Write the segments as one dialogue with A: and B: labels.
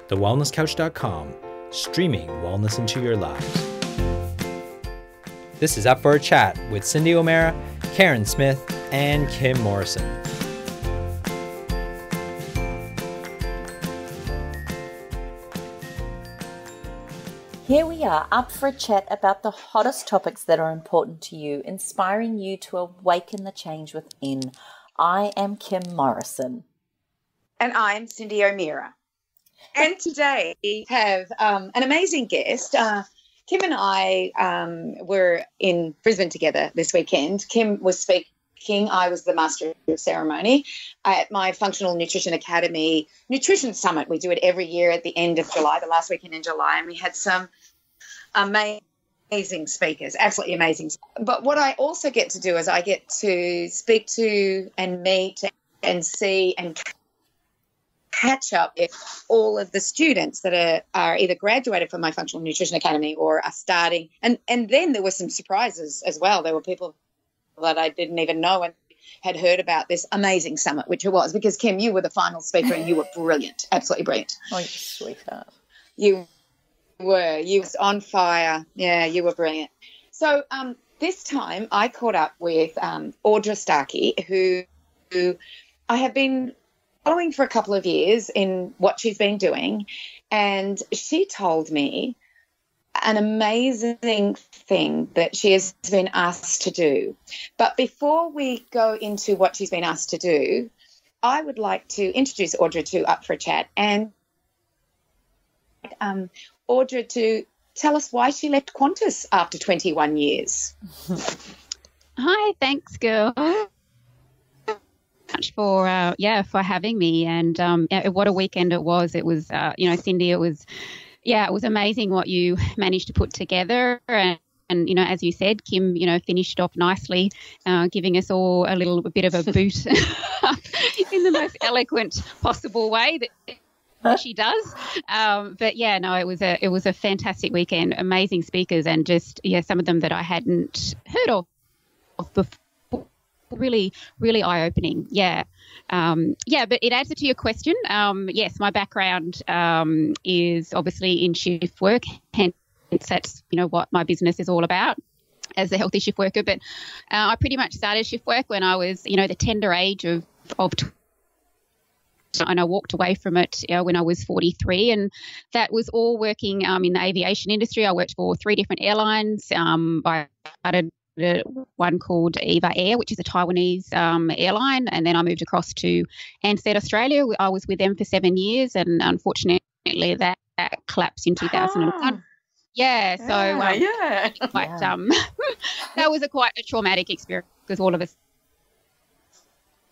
A: thewellnesscouch.com, streaming wellness into your lives. This is Up for a Chat with Cindy O'Meara, Karen Smith, and Kim Morrison.
B: Here we are, up for a chat about the hottest topics that are important to you, inspiring you to awaken the change within. I am Kim Morrison.
C: And I'm Cindy O'Meara. And today we have an amazing guest. Kim and I were in Brisbane together this weekend. Kim was speaking. I was the master of ceremony at my Functional Nutrition Academy Nutrition Summit. We do it every year at the end of July, the last weekend in July, and we had some amazing speakers, absolutely amazing. But what I also get to do is I get to speak to and meet and see and catch up with all of the students that are either graduated from my Functional Nutrition Academy or are starting. And then there were some surprises as well. There were people that I didn't even know and had heard about this amazing summit, which it was, because, Kim, you were the final speaker and you were brilliant, absolutely brilliant.
B: Oh, you sweetheart.
C: You were on fire. Yeah, you were brilliant. So this time I caught up with Audra Starkey, who I have been following for a couple of years in what she's been doing, and she told me an amazing thing that she has been asked to do. But before we go into what she's been asked to do, I would like to introduce Audra to Up for a Chat, and Audra to tell us why she left Qantas after 21 years.
D: Hi, thanks, girl. Much for having me, and what a weekend it was. It was Cindy, it was amazing what you managed to put together, and as you said, Kim, finished off nicely, giving us all a little bit of a boot in the most eloquent possible way that she does. It was a fantastic weekend, amazing speakers, and just some of them that I hadn't heard of before. Really, really eye-opening. But in answer to your question, yes, my background is obviously in shift work, hence that's, what my business is all about as a healthy shift worker. But I pretty much started shift work when I was, the tender age of and I walked away from it when I was 43, and that was all working in the aviation industry. I worked for 3 different airlines. I started one called Eva Air, which is a Taiwanese airline, and then I moved across to Ansett Australia. I was with them for 7 years, and unfortunately that collapsed in 2001. That was quite a traumatic experience, because all of a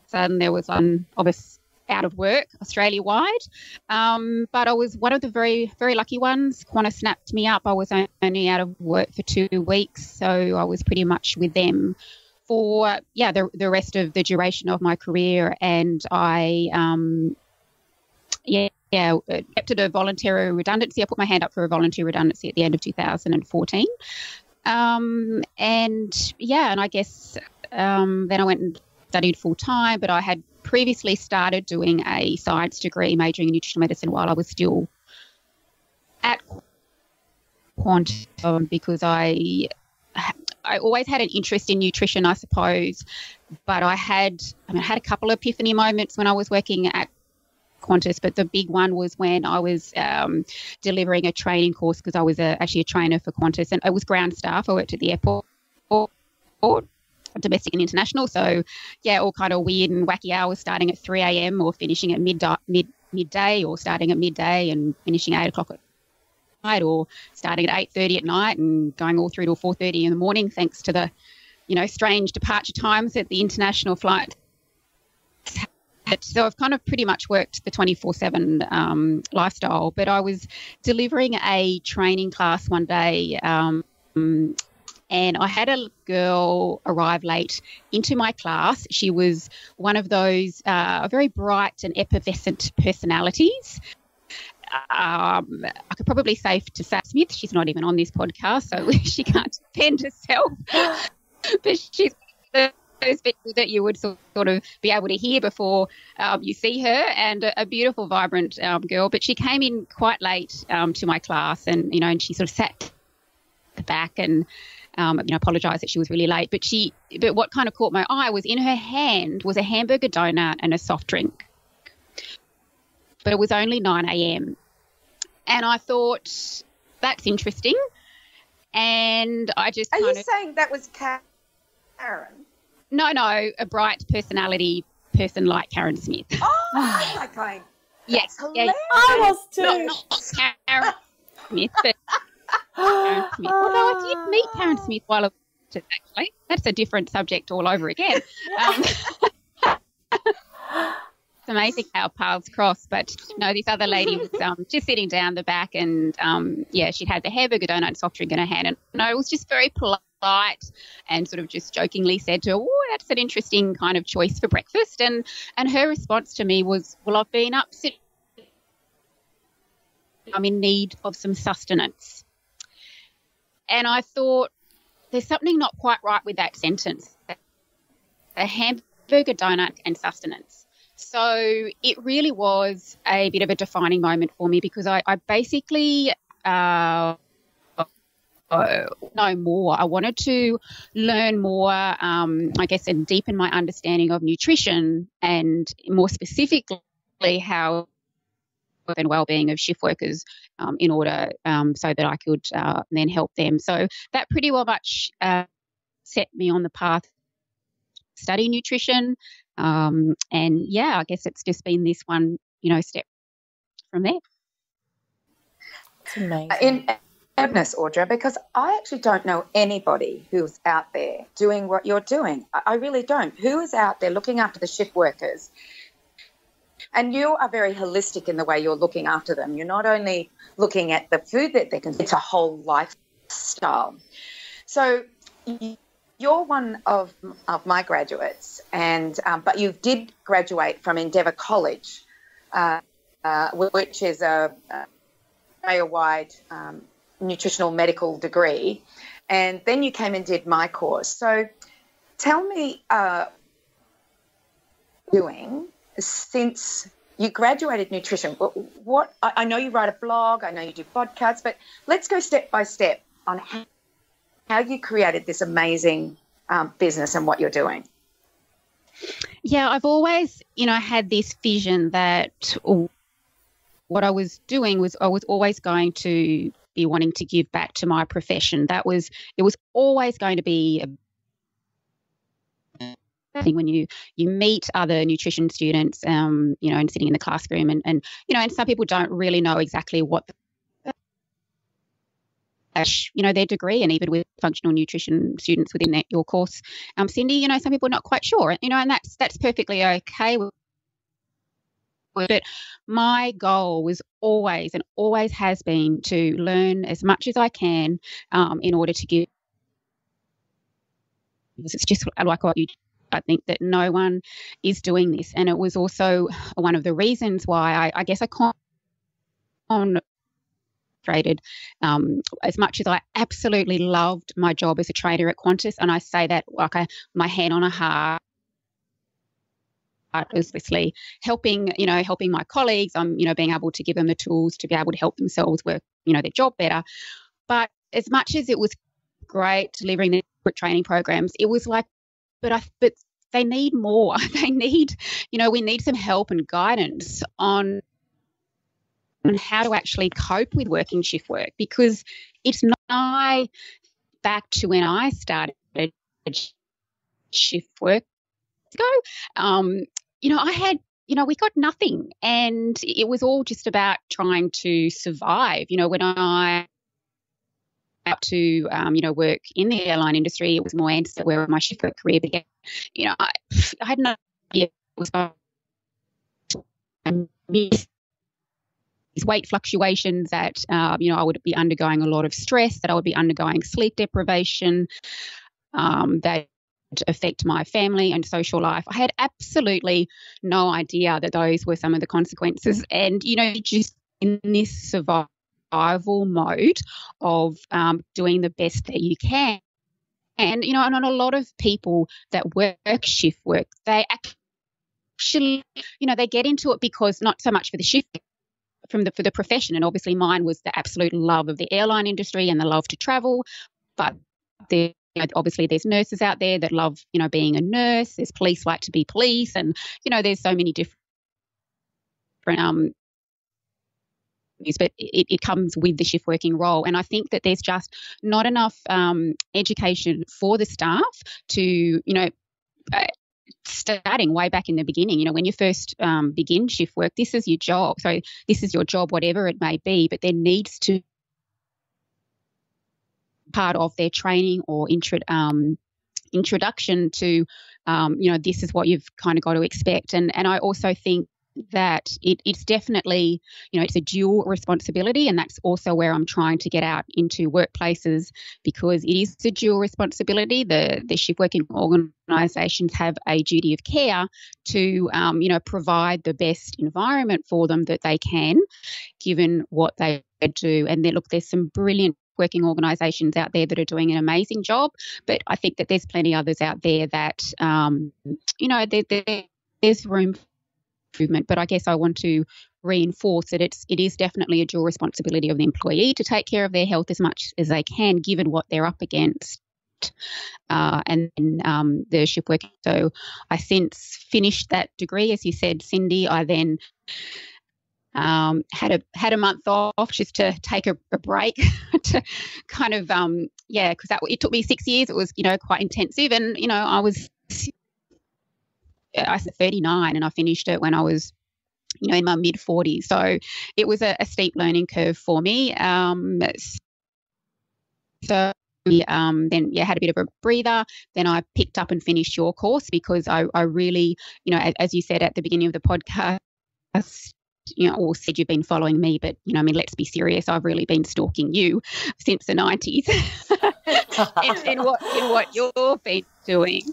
D: sudden there was one of us out of work Australia-wide, but I was one of the very, very lucky ones. Qantas snapped me up. I was only out of work for 2 weeks, so I was pretty much with them for the rest of the duration of my career, and I accepted a voluntary redundancy. I put my hand up for a voluntary redundancy at the end of 2014, and I guess then I went and studied full-time, but I had previously started doing a science degree majoring in nutritional medicine while I was still at Qantas, because I always had an interest in nutrition, I suppose, but I had a couple of epiphany moments when I was working at Qantas, but the big one was when I was delivering a training course, because I was actually a trainer for Qantas, and it was ground staff. I worked at the airport, domestic and international, so all kind of weird and wacky hours, starting at 3 a.m. or finishing at midday, or starting at midday and finishing 8 o'clock at night, or starting at 8:30 at night and going all through to 4:30 in the morning, thanks to the strange departure times that the international flight. So I've kind of pretty much worked the 24/7 lifestyle, but I was delivering a training class one day, and I had a girl arrive late into my class. She was one of those very bright and effervescent personalities. I could probably say to Sat Smith, she's not even on this podcast, so she can't defend herself. But she's those people that you would sort of be able to hear before you see her, and a beautiful, vibrant girl. But she came in quite late to my class, and and she sort of sat at the back and apologised that she was really late. But what kind of caught my eye was in her hand was a hamburger donut and a soft drink. But it was only 9 a.m. And I thought, that's interesting. And I just
C: Are you saying that was Karen?
D: No, a bright personality person like Karen Smith.
C: Oh, okay.
D: Yes.
C: Hilarious.
B: I was too.
D: Not Karen Smith, but Karen Smith. Although I did meet Karen Smith while I was actually. That's a different subject all over again. It's amazing how paths cross. But this other lady was just sitting down the back, and she had the hamburger donut and soft drink in her hand, and it was just very polite and sort of just jokingly said to her, "Oh, that's an interesting kind of choice for breakfast." And her response to me was, "Well, I've been up sitting. I'm in need of some sustenance." And I thought, there's something not quite right with that sentence. A hamburger donut and sustenance. So it really was a bit of a defining moment for me, because I basically know more. I wanted to learn more, I guess, and deepen my understanding of nutrition, and more specifically how and well-being of shift workers in order so that I could then help them. So that pretty well much set me on the path to study nutrition. I guess it's just been this one, step from there.
B: It's amazing.
C: In goodness, Audra, because I actually don't know anybody who's out there doing what you're doing. I really don't. Who is out there looking after the shift workers? And you are very holistic in the way you're looking after them. You're not only looking at the food that they can, it's a whole lifestyle. So you're one of my graduates, and but you did graduate from Endeavour College, which is a Australia-wide nutritional medical degree, and then you came and did my course. So tell me, doing since you graduated nutrition, what I know you write a blog, I know you do podcasts, but let's go step by step on how you created this amazing business and what you're doing.
D: Yeah, I've always, had this vision that what I was doing was I was always going to be wanting to give back to my profession. It was always going to be when you meet other nutrition students, and sitting in the classroom, and some people don't really know exactly what their degree, and even with functional nutrition students within your course, Cindy, some people are not quite sure, and that's perfectly okay. But my goal was always and always has been to learn as much as I can in order to give. It's just like what you. I think that no one is doing this, and it was also one of the reasons why I guess I concentrated as much as I absolutely loved my job as a trader at Qantas, and I say that like my hand on a heart, obviously helping my colleagues, being able to give them the tools to be able to help themselves work, their job better. But as much as it was great delivering the training programs, it was like, but they need more. They need, we need some help and guidance on how to actually cope with working shift work, because it's not back to when I started shift work ago. I had, we got nothing, and it was all just about trying to survive. When I up to work in the airline industry, it was more answer where my shift work career began. I had no idea it was these weight fluctuations, that I would be undergoing a lot of stress, that I would be undergoing sleep deprivation, that affect my family and social life. I had absolutely no idea that those were some of the consequences, and just in this survival mode of doing the best that you can and and a lot of people that work shift work, they actually, they get into it because not so much for the shift, for the profession, and obviously mine was the absolute love of the airline industry and the love to travel, but obviously there's nurses out there that love, being a nurse. There's police like to be police, and there's so many different but it comes with the shift working role. And I think that there's just not enough education for the staff to, starting way back in the beginning, when you first begin shift work, this is your job. So this is your job, whatever it may be, but there needs to part of their training or introduction to, this is what you've kind of got to expect. And I also think that it's definitely, it's a dual responsibility, and that's also where I'm trying to get out into workplaces, because it is a dual responsibility. The shift working organisations have a duty of care to, provide the best environment for them that they can, given what they do. And there's some brilliant working organisations out there that are doing an amazing job, but I think that there's plenty others out there that, there's room for improvement. But I guess I want to reinforce that it is definitely a dual responsibility of the employee to take care of their health as much as they can, given what they're up against. And then the shift work. So I since finished that degree, as you said, Cindy. I then had a month off just to take a break to kind of because it took me 6 years. It was quite intensive, and I was 39 and I finished it when I was in my mid 40s. So it was a steep learning curve for me. So then had a bit of a breather. Then I picked up and finished your course because I really, as you said at the beginning of the podcast, or said you've been following me, but let's be serious. I've really been stalking you since the 90s in what you've been doing.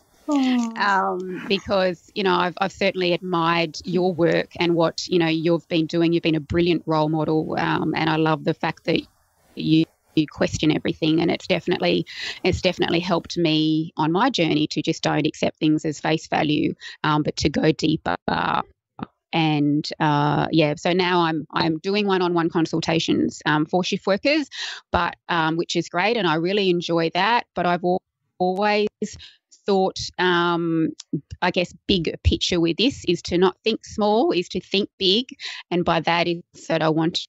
D: Because I've certainly admired your work and what you've been doing. You've been a brilliant role model, and I love the fact that you question everything, and it's definitely helped me on my journey to just don't accept things as face value, but to go deeper. And so now I'm doing one-on-one consultations for shift workers, but which is great, and I really enjoy that. But I've always thought, I guess, big picture with this is to not think small, is to think big, and by that is that I want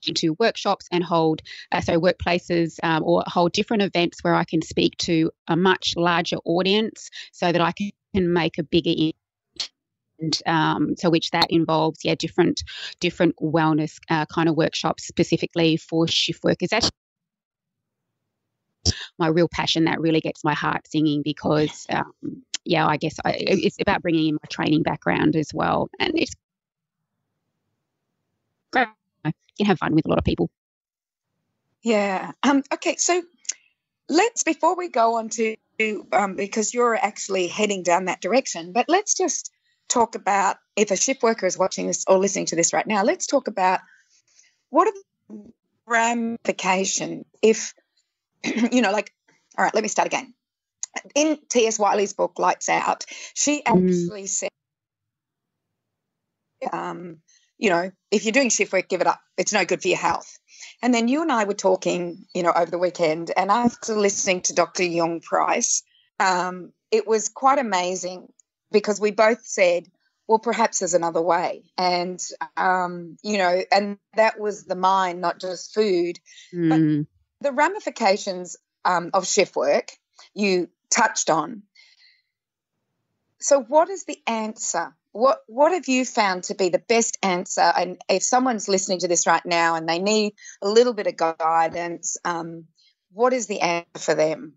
D: to workshops and hold workplaces or hold different events where I can speak to a much larger audience so that I can make a bigger impact. So which that involves different wellness kind of workshops specifically for shift workers. That's my real passion. That really gets my heart singing because I guess it's about bringing in my training background as well, and it's great. You can have fun with a lot of people.
C: Yeah. Okay, so before we go on to because you're actually heading down that direction, but let's just talk about, if a shift worker is watching this or listening to this right now, let's talk about what are the ramifications if, all right, let me start again. In T.S. Wiley's book, Lights Out, she actually said, if you're doing shift work, give it up. It's no good for your health. And then you and I were talking, over the weekend, and after listening to Dr. Young Price, it was quite amazing because we both said, well, perhaps there's another way. And, and that was the mind, not just food. But the ramifications of shift work you touched on. So what is the answer? What have you found to be the best answer? And if someone's listening to this right now and they need a little bit of guidance, what is the answer for them?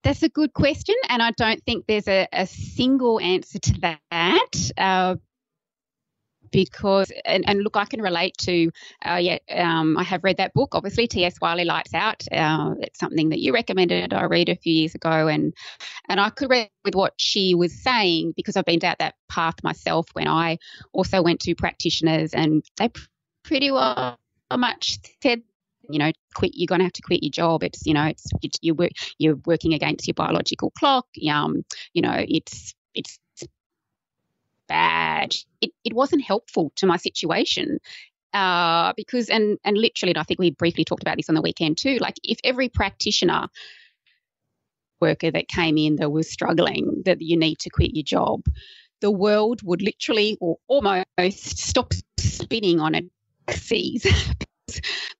D: That's a good question, and I don't think there's a single answer to that. Because and look, I can relate to I have read that book, obviously, T.S. Wiley, Lights Out. It's something that you recommended. I read a few years ago, and I could read with what she was saying because I've been down that path myself when I also went to practitioners, and they pretty well much said you're going to have to quit your job. It's, you're working against your biological clock. It's bad. It wasn't helpful to my situation. Because and literally, and I think we briefly talked about this on the weekend too, like if every practitioner worker that came in that was struggling, that you need to quit your job, the world would literally or almost stop spinning on its axis.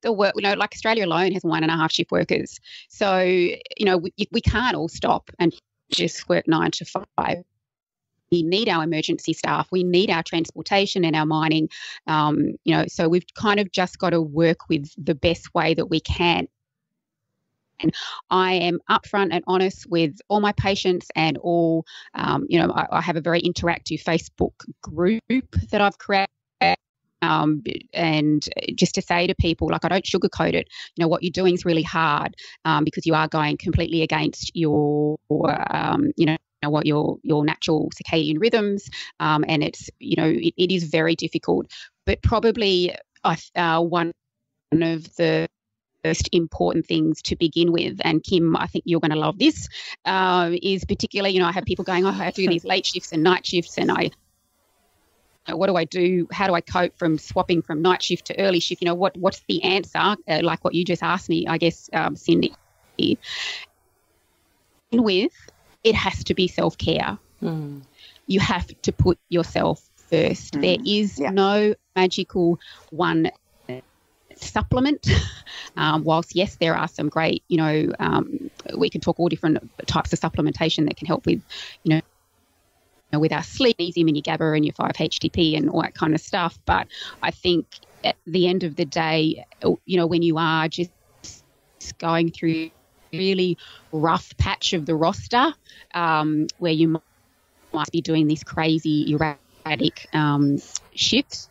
D: The work, like Australia alone has 1.5 shift workers. So, we can't all stop and just work 9 to 5. We need our emergency staff. We need our transportation and our mining. So we've kind of just got to work with the best way that we can. And I am upfront and honest with all my patients and all, I have a very interactive Facebook group that I've created. And just to say to people, like, I don't sugarcoat it. What you're doing is really hard because you are going completely against your, what your natural circadian rhythms, and it's it is very difficult. But probably one of the most important things to begin with, and Kim, I think you're going to love this, is particularly I have people going, I have to do these late shifts and night shifts, and what do I do? How do I cope from swapping from night shift to early shift? What's the answer? Like what you just asked me, I guess, Cindy. With it has to be self-care. Mm. You have to put yourself first. There is no magical one supplement. Whilst, yes, there are some great, we can talk all different types of supplementation that can help with, with our sleep, easy mini GABA and your 5-HTP and all that kind of stuff. But I think at the end of the day, when you are just going through really rough patch of the roster, where you might be doing this crazy erratic shifts,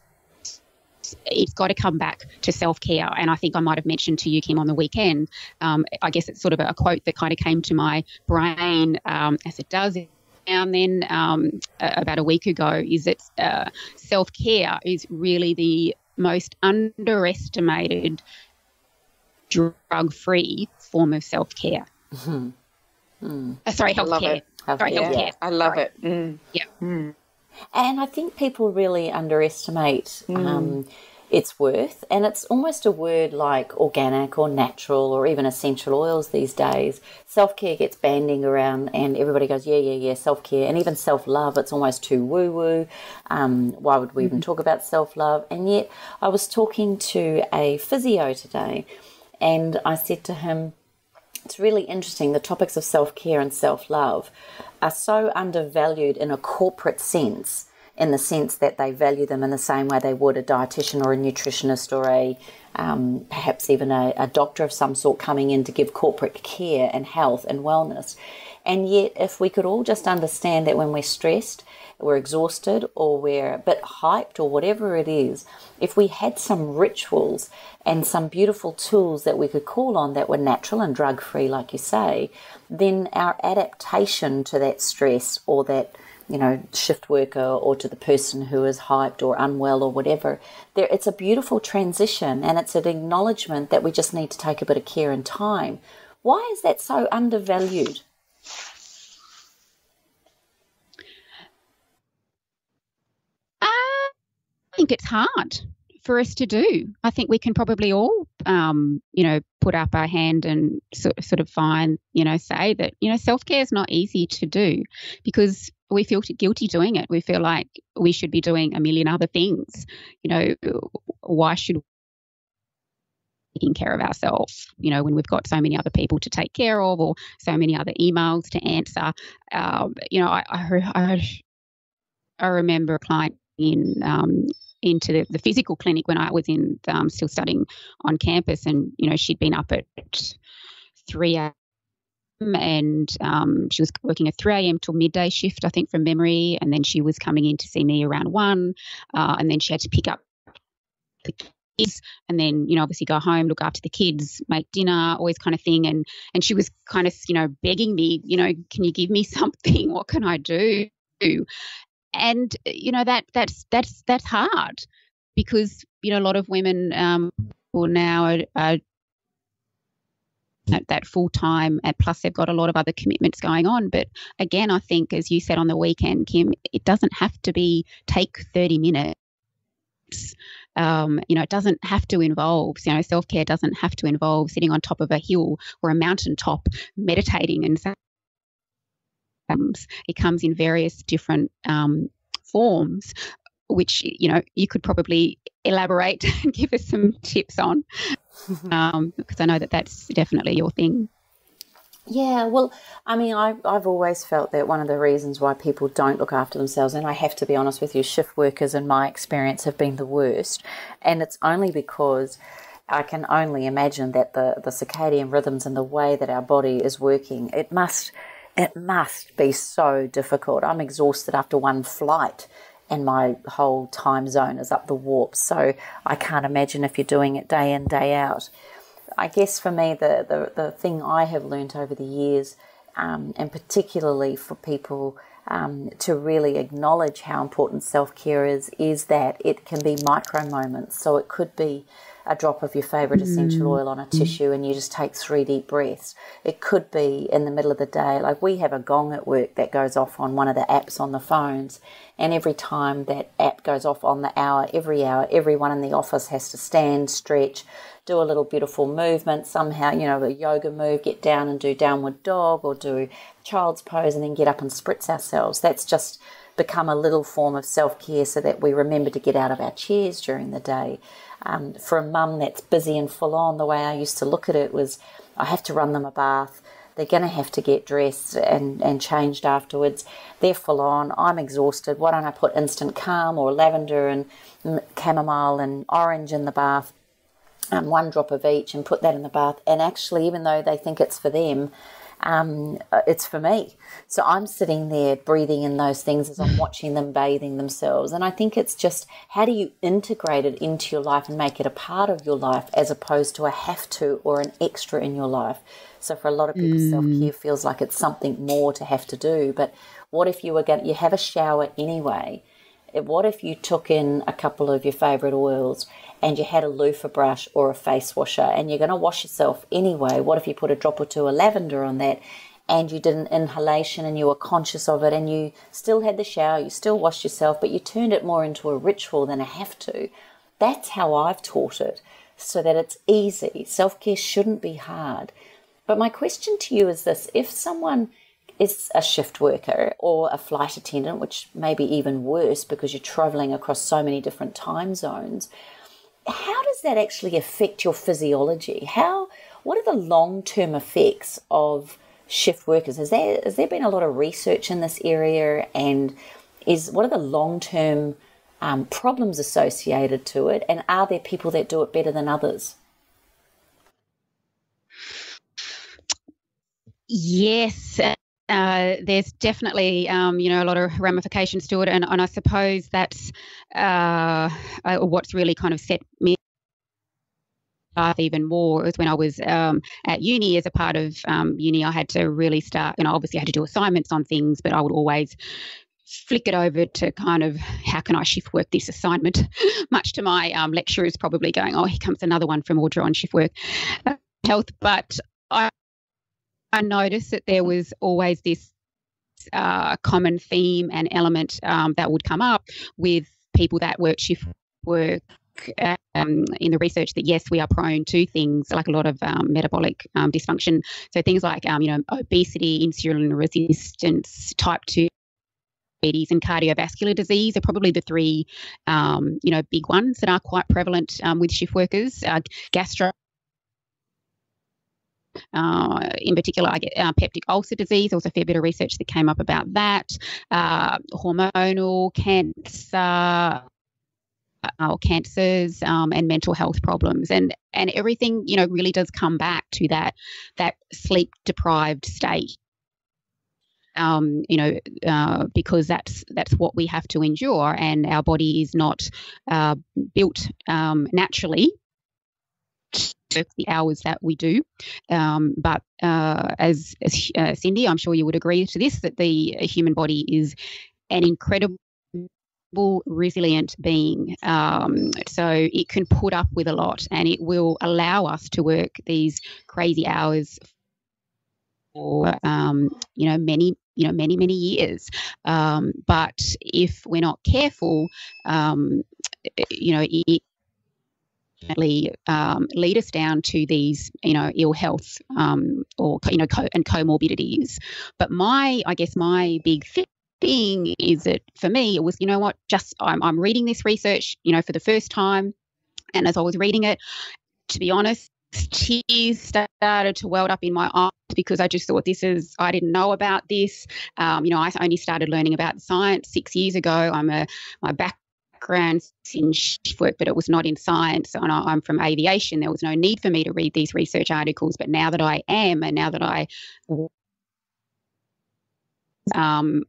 D: it's got to come back to self-care. And I think I might have mentioned to you, Kim, on the weekend, I guess it's sort of a quote that kind of came to my brain, as it does now and then, about a week ago, is that self-care is really the most underestimated drug-free form of self-care. Mm-hmm. Sorry, healthcare. Healthcare.
C: I love it. Mm.
D: Yeah.
B: Mm. And I think people really underestimate its worth, and it's almost a word like organic or natural or even essential oils these days. Self-care gets bandying around and everybody goes, yeah, self-care, and even self-love, it's almost too woo-woo. Why would we even talk about self-love? And yet I was talking to a physio today, and I said to him, it's really interesting, the topics of self-care and self-love are so undervalued in a corporate sense, in the sense that they value them in the same way they would a dietitian or a nutritionist or a perhaps even a doctor of some sort coming in to give corporate care and health and wellness. And yet if we could all just understand that when we're stressed, we're exhausted, or we're a bit hyped, or whatever it is, if we had some rituals and some beautiful tools that we could call on that were natural and drug-free, like you say, then our adaptation to that stress or that, shift worker, or to the person who is hyped or unwell or whatever, it's a beautiful transition, and it's an acknowledgement that we just need to take a bit of care and time. Why is that so undervalued?
D: I think it's hard for us to do. I think we can probably all, put up our hand and sort of say that, self-care is not easy to do because we feel guilty doing it. We feel like we should be doing a million other things. Why should we be taking care of ourselves, when we've got so many other people to take care of or so many other emails to answer? I remember a client into the physical clinic when I was still studying on campus, and she'd been up at 3 a.m. and she was working a 3 a.m. till midday shift, I think, from memory, and then she was coming in to see me around 1, and then she had to pick up the kids and then obviously go home, look after the kids, make dinner, always kind of thing, and she was kind of begging me, can you give me something, what can I do? And that's hard because a lot of women now are that full time, and plus they've got a lot of other commitments going on. But again, I think, as you said on the weekend, Kim, it doesn't have to take 30 minutes. It doesn't have to involve, self-care doesn't have to involve sitting on top of a hill or a mountaintop meditating. And so it comes in various different forms, which, you could probably elaborate and give us some tips on, because I know that that's definitely your thing.
B: Yeah, well, I mean, I've always felt that one of the reasons why people don't look after themselves, and I have to be honest with you, shift workers in my experience have been the worst, and it's only because I can only imagine that the circadian rhythms and the way that our body is working, it must be so difficult. I'm exhausted after one flight, and my whole time zone is up the warp, so I can't imagine if you're doing it day in, day out. I guess for me, the thing I have learnt over the years, and particularly for people to really acknowledge how important self-care is that it can be micro moments. So it could be a drop of your favourite essential oil on a tissue and you just take 3 deep breaths. It could be in the middle of the day. Like, we have a gong at work that goes off on one of the apps on the phones, and every time that app goes off on the hour, everyone in the office has to stand, stretch, do a little beautiful movement somehow, a yoga move, get down and do downward dog or do child's pose and then get up and spritz ourselves. That's just become a little form of self-care so that we remember to get out of our chairs during the day. For a mum that's busy and full on, the way I used to look at it was, I have to run them a bath. They're going to have to get dressed and changed afterwards. They're full on. I'm exhausted. Why don't I put instant calm or lavender and chamomile and orange in the bath, 1 drop of each, and put that in the bath. And actually, even though they think it's for them, it's for me. So I'm sitting there breathing in those things as I'm watching them bathing themselves. And I think it's just, how do you integrate it into your life and make it a part of your life as opposed to a have to or an extra in your life? So for a lot of people, self-care feels like it's something more to have to do. But what if you have a shower anyway? What if you took in a couple of your favourite oils and you had a loofah brush or a face washer and you're going to wash yourself anyway? What if you put a drop or 2 of lavender on that and you did an inhalation and you were conscious of it and you still had the shower, you still washed yourself, but you turned it more into a ritual than a have to? That's how I've taught it, so that it's easy. Self-care shouldn't be hard. But my question to you is this: if someone is a shift worker or a flight attendant, which may be even worse because you're travelling across so many different time zones, how does that actually affect your physiology? What are the long-term effects of shift workers? Has there been a lot of research in this area, and what are the long-term problems associated to it, and are there people that do it better than others?
D: Yes. There's definitely, a lot of ramifications to it. And I suppose that's what's really kind of set me up even more is when I was at uni. As a part of uni, I had to really start, obviously I had to do assignments on things, but I would always flick it over to kind of, how can I shift work this assignment? Much to my lecturers probably going, oh, here comes another one from Audra on shift work health. But I noticed that there was always this common theme and element that would come up with people that work shift work in the research, that yes, we are prone to things like a lot of metabolic dysfunction. So things like, obesity, insulin resistance, type 2 diabetes and cardiovascular disease are probably the 3, big ones that are quite prevalent with shift workers. Gastro, in particular, I get peptic ulcer disease. There was a fair bit of research that came up about that. Hormonal cancer, cancers, and mental health problems, and everything really does come back to that sleep deprived state. Because that's what we have to endure, and our body is not built naturally the hours that we do. But as Cindy, I'm sure you would agree to this, that the human body is an incredible resilient being. So it can put up with a lot, and it will allow us to work these crazy hours for many years. But if we're not careful, it lead us down to these ill health and comorbidities. But my big thing is that for me it was, I'm reading this research for the first time, and as I was reading it, to be honest, tears started to well up in my eyes, because I just thought, I didn't know about this. I only started learning about the science 6 years ago. My background in shift work, but it was not in science, and I'm from aviation. There was no need for me to read these research articles, but now that I am, and now that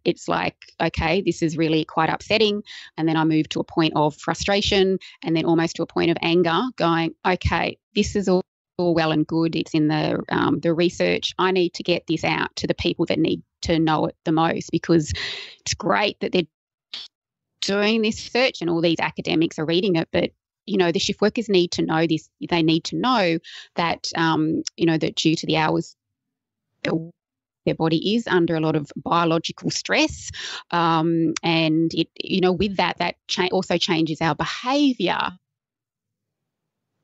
D: it's like, okay, this is really quite upsetting. And then I moved to a point of frustration, and then almost to a point of anger, going, okay, this is all well and good. It's in the research. I need to get this out to the people that need to know it the most, because it's great that they're doing this research and all these academics are reading it, but the shift workers need to know this. They need to know that that due to the hours, their body is under a lot of biological stress, and it with that also changes our behaviour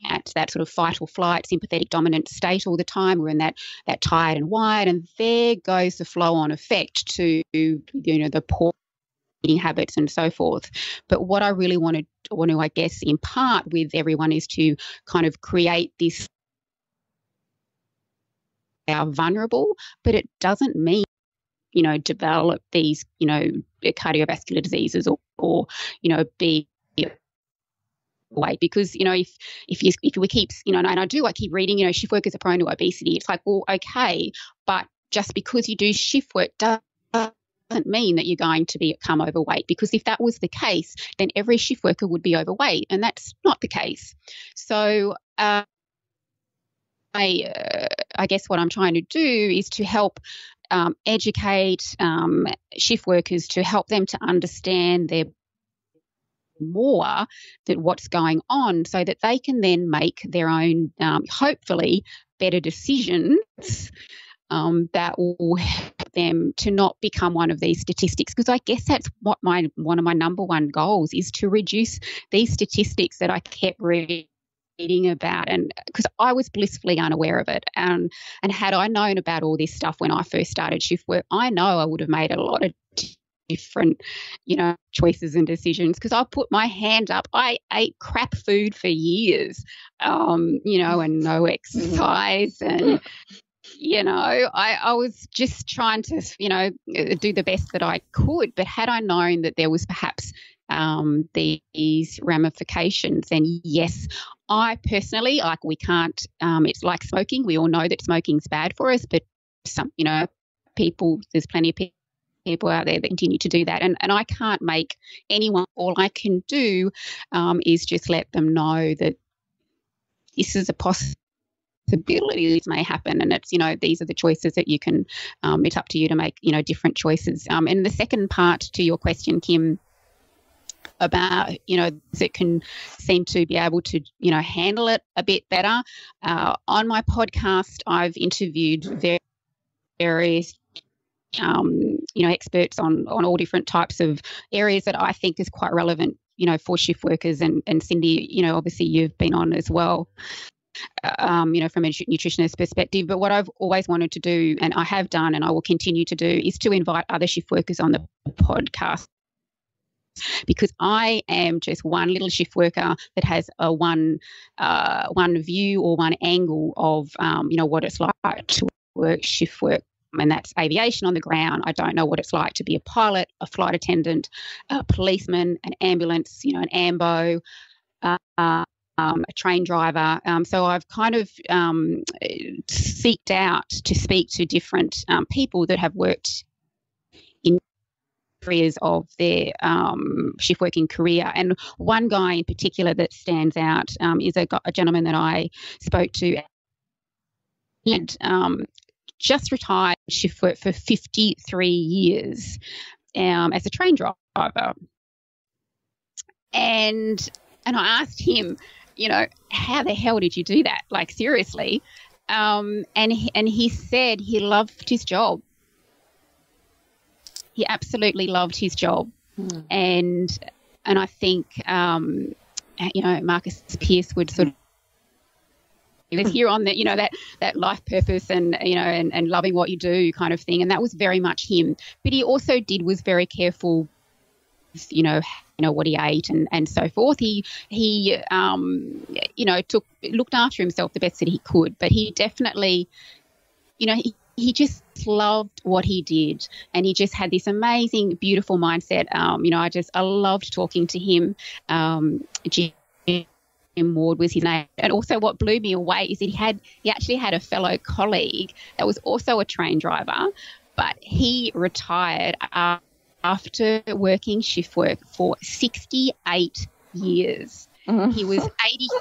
D: at that sort of fight or flight, sympathetic dominant state all the time. We're in that tired and wired, and there goes the flow-on effect to the poor eating habits and so forth. But what I really want to, I guess, impart with everyone is to kind of create this. Are vulnerable, but it doesn't mean develop these cardiovascular diseases or be weight, because if we keep and I keep reading shift workers are prone to obesity. It's like, well, okay, but just because you do shift work doesn't mean that you're going to become overweight, because if that was the case, then every shift worker would be overweight, and that's not the case. So I guess what I'm trying to do is to help educate shift workers, to help them to understand more that what's going on, so that they can then make their own, hopefully, better decisions that will help them to not become one of these statistics. Because I guess that's what one of my number one goals is, to reduce these statistics that I kept reading about, and because I was blissfully unaware of it, and had I known about all this stuff when I first started shift work, I know I would have made a lot of different choices and decisions, because I put my hand up. I ate crap food for years, and no exercise, and I was just trying to do the best that I could. But had I known that there was perhaps these ramifications, then yes, I personally, we can't, it's like smoking. We all know that smoking's bad for us, but some, there's plenty of people out there that continue to do that. And I can't make anyone, all I can do is just let them know that this is a possibility, this may happen. And it's, these are the choices that you can, it's up to you to make, different choices. And the second part to your question, Kim, about that can seem to be able to handle it a bit better. On my podcast, I've interviewed various experts on all different types of areas that I think is quite relevant for shift workers. And Cindy, obviously you've been on as well, from a nutritionist perspective. But what I've always wanted to do, and I have done and I will continue to do, is to invite other shift workers on the podcast, because I am just one little shift worker that has a one view or one angle of what it's like to work shift work, and that's aviation on the ground. I don't know what it's like to be a pilot, a flight attendant, a policeman, an ambulance, an AMBO, a train driver. So I've kind of seeked out to speak to different people that have worked in areas of their shift working career. And one guy in particular that stands out is a gentleman that I spoke to, and just retired shift work for 53 years as a train driver. And I asked him, how the hell did you do that? Like, seriously. And he said he loved his job. He absolutely loved his job. And I think, Marcus Pearce would sort of here on that, that life purpose and, and loving what you do kind of thing. And that was very much him. But he also was very careful, what he ate and so forth. He looked after himself the best that he could, but he definitely, he just loved what he did, and he just had this amazing, beautiful mindset. I loved talking to him. Jim Ward was his name. And also what blew me away is that he actually had a fellow colleague that was also a train driver, but he retired after working shift work for 68 years. Mm-hmm. He was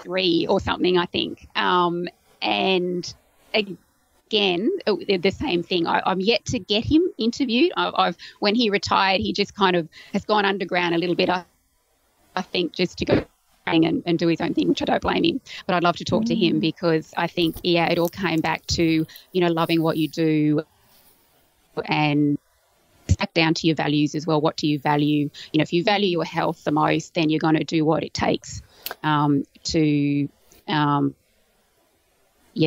D: 83 or something, I think. And again, the same thing. I'm yet to get him interviewed. When he retired, he just kind of has gone underground a little bit, I think, just to go and do his own thing, which I don't blame him. But I'd love to talk to him, because I think, it all came back to, loving what you do and back down to your values as well. What do you value? If you value your health the most, then you're going to do what it takes to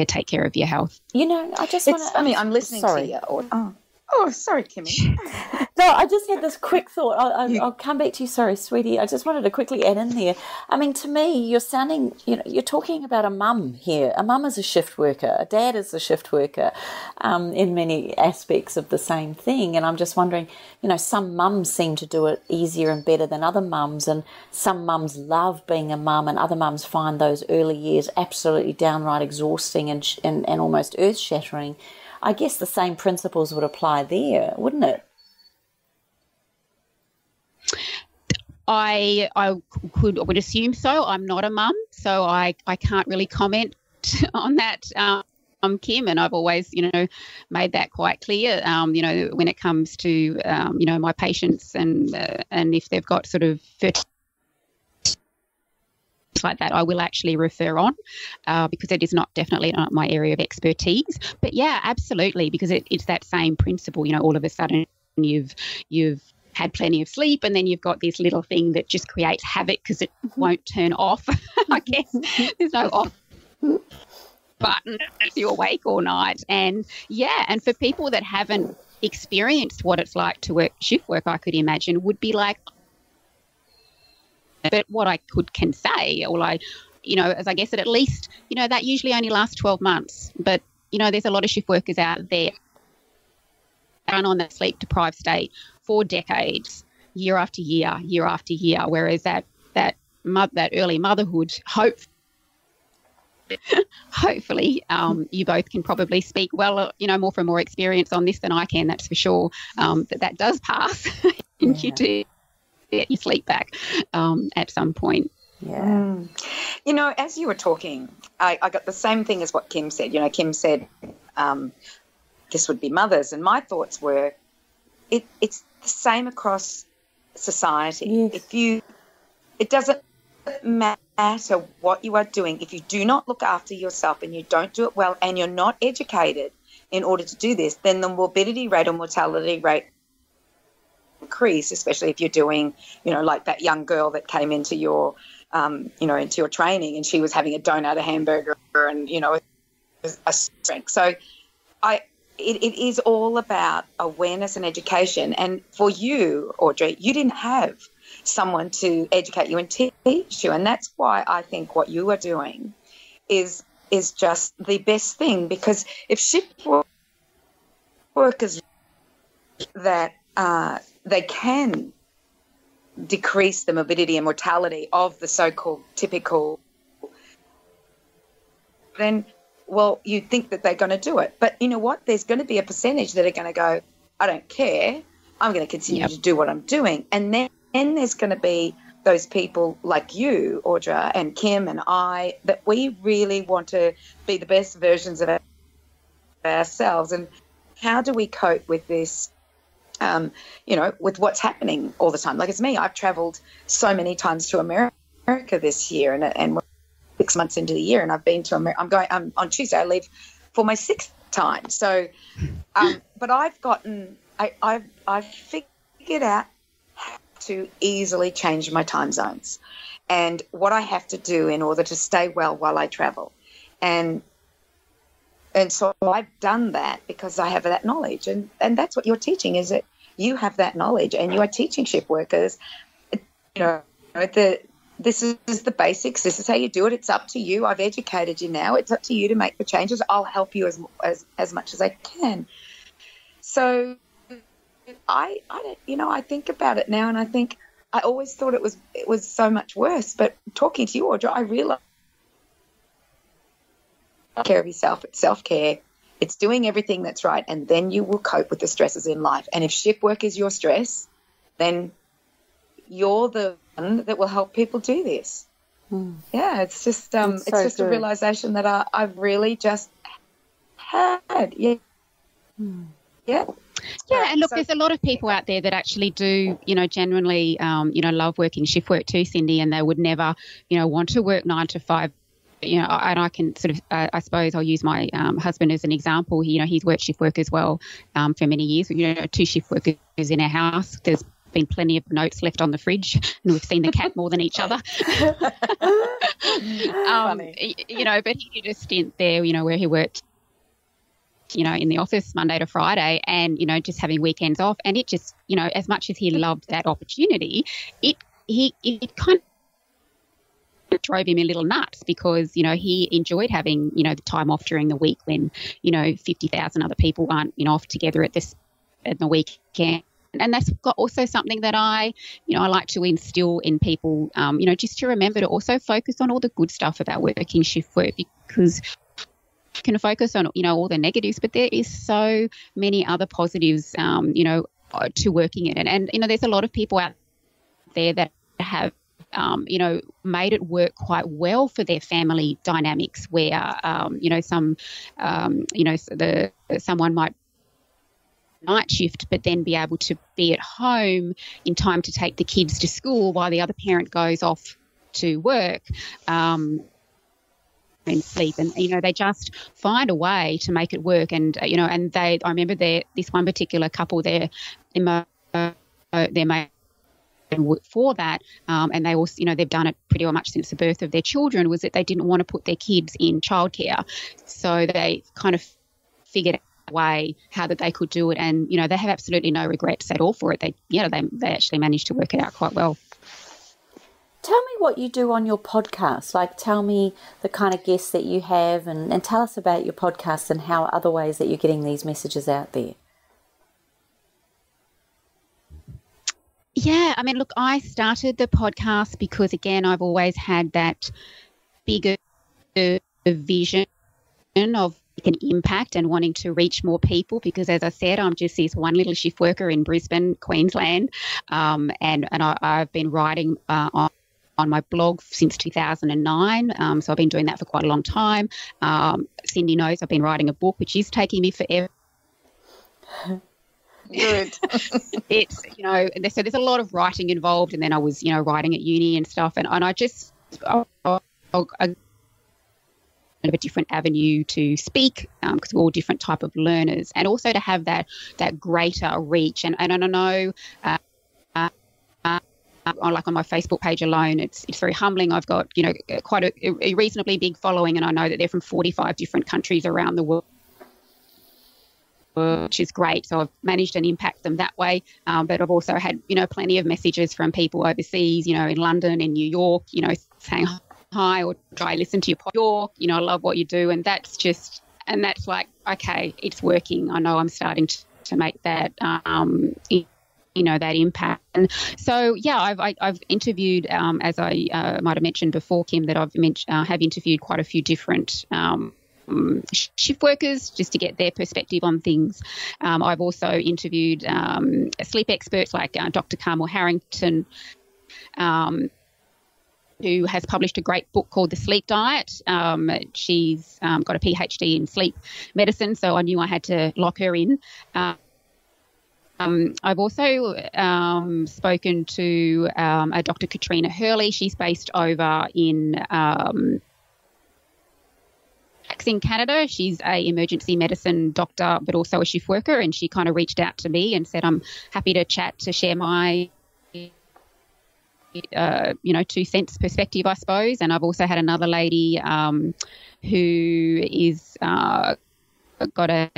D: take care of your health.
B: I just want to...
C: I'm listening to you. Oh, sorry, Kimmy.
B: No, I just had this quick thought. I'll come back to you. Sorry, sweetie. I just wanted to quickly add in there. To me, you're sounding, you're talking about a mum here. A mum is a shift worker. A dad is a shift worker in many aspects of the same thing. And I'm just wondering, some mums seem to do it easier and better than other mums. And some mums love being a mum, and other mums find those early years absolutely downright exhausting and almost earth-shattering. I guess the same principles would apply there, wouldn't it?
D: I would assume so. I'm not a mum, so I can't really comment on that, Kim, and I've always, made that quite clear, when it comes to, my patients and if they've got sort of like that, I will actually refer on because it is definitely not my area of expertise. But yeah, absolutely, because it's that same principle. All of a sudden you've had plenty of sleep, and then you've got this little thing that just creates havoc because it won't turn off. I guess there's no off button if you're awake all night. And for people that haven't experienced what it's like to work shift work, I could imagine would be like, but what I can say, as I guess at least, that usually only lasts 12 months. But, there's a lot of shift workers out there down on that sleep-deprived state for decades, year after year, whereas that early motherhood, hopefully, you both can probably speak well, more from more experience on this than I can, that's for sure, that does pass and you do get your sleep back at some point.
B: Yeah.
C: As you were talking, I got the same thing as what Kim said. Kim said this would be mothers, and my thoughts were it's the same across society.
B: Yes.
C: It doesn't matter what you are doing. If you do not look after yourself and you don't do it well and you're not educated in order to do this, then the morbidity rate or mortality rate increase, especially if you're doing, like that young girl that came into your, into your training, and she was having a donut, a hamburger, and, a strength. So it is all about awareness and education. And for you, Audrey, you didn't have someone to educate you and teach you. And that's why I think what you are doing is just the best thing, because if shift workers that they can decrease the morbidity and mortality of the so-called typical, then, well, you'd think that they're going to do it. But you know what? There's going to be a percentage that are going to go, I don't care. I'm going to continue to do what I'm doing. And then there's going to be those people like you, Audra, and Kim and I, that we really want to be the best versions of ourselves. And how do we cope with this with what's happening all the time. Like it's me, I've travelled so many times to America this year, and we're 6 months into the year, and I've been to America. I'm on Tuesday. I leave for my 6th time. So, but I've figured out how to easily change my time zones, and what I have to do in order to stay well while I travel, and so I've done that because I have that knowledge, and that's what you're teaching, is that you have that knowledge, and you are teaching shift workers, this is the basics. This is how you do it. It's up to you. I've educated you now. It's up to you to make the changes. I'll help you as much as I can. So I think about it now, and I think I always thought it was so much worse. But talking to you, Audra, I realize take care of yourself. It's self-care. It's doing everything that's right, and then you will cope with the stresses in life. And if shift work is your stress, then you're the one that will help people do this. Yeah, it's just a realization that I've really just had. Yeah. Yeah.
D: Yeah, and look, there's a lot of people out there that actually do, genuinely, love working shift work too, Cindy, and they would never, want to work 9 to 5. And I can sort of, I suppose I'll use my husband as an example. He's worked shift work as well for many years. 2 shift workers in our house. There's been plenty of notes left on the fridge, and we've seen the cat more than each other.
C: Funny.
D: But he did a stint there, where he worked, in the office Monday to Friday, and, just having weekends off. And it just, as much as he loved that opportunity, it kind of drove him a little nuts, because, he enjoyed having, the time off during the week when, 50,000 other people aren't, off together at the weekend. And that's got also something that I like to instill in people, just to remember to also focus on all the good stuff about working shift work, because you can focus on, all the negatives, but there is so many other positives, to working it. And there's a lot of people out there that have, made it work quite well for their family dynamics, where, someone might night shift, but then be able to be at home in time to take the kids to school while the other parent goes off to work and sleep. And, they just find a way to make it work. And, and I remember this one particular couple, their mate for that, and they also, they've done it pretty much since the birth of their children, was that they didn't want to put their kids in childcare. So they kind of figured out way how that they could do it, and they have absolutely no regrets at all for it. They actually managed to work it out quite well.
B: Tell me what you do on your podcast. Like, tell me the kind of guests that you have, and tell us about your podcast and how other ways that you're getting these messages out there.
D: Yeah, I mean, look, I started the podcast because, again, I've always had that bigger vision of an impact and wanting to reach more people, because, as I said, I'm just this one little shift worker in Brisbane, Queensland, and I've been writing on my blog since 2009, so I've been doing that for quite a long time. Cindy knows I've been writing a book, which is taking me forever.
C: Good.
D: It's, so there's a lot of writing involved, and then I was, writing at uni and stuff, and I just of a different avenue to speak, because we're all different type of learners, and also to have that greater reach. And I know, like on my Facebook page alone, it's very humbling. I've got quite a reasonably big following, and I know that they're from 45 different countries around the world, which is great. So I've managed to impact them that way. But I've also had plenty of messages from people overseas, in London and New York, saying hi, or try listen to your podcast. I love what you do, and that's like, okay, it's working. I know I'm starting to make that that impact. And so I've interviewed, as I might have mentioned before, Kim, that have interviewed quite a few different shift workers just to get their perspective on things. I've also interviewed sleep experts like Dr. Carmel Harrington, who has published a great book called The Sleep Diet. She's got a PhD in sleep medicine, so I knew I had to lock her in. I've also spoken to a Dr. Katrina Hurley. She's based over in Canada. She's a emergency medicine doctor, but also a shift worker, and she kind of reached out to me and said, I'm happy to chat to share my 2 cents perspective, I suppose. And I've also had another lady who is got a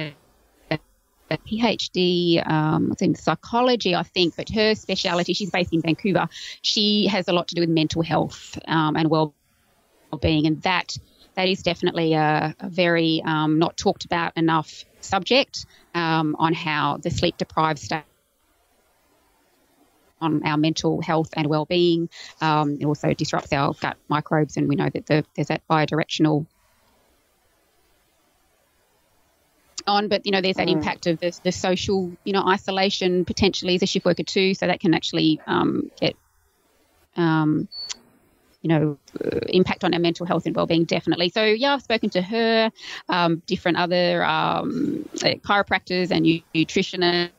D: PhD in psychology, I think, but her speciality, she's based in Vancouver. She has a lot to do with mental health and well-being, and that is definitely a very not talked about enough subject on how the sleep-deprived state on our mental health and well-being. It also disrupts our gut microbes, and we know that there's that bidirectional on, but there's that impact of the social isolation potentially as a shift worker too, so that can actually get impact on our mental health and well-being, definitely. So yeah, I've spoken to her, different other chiropractors and nutritionists.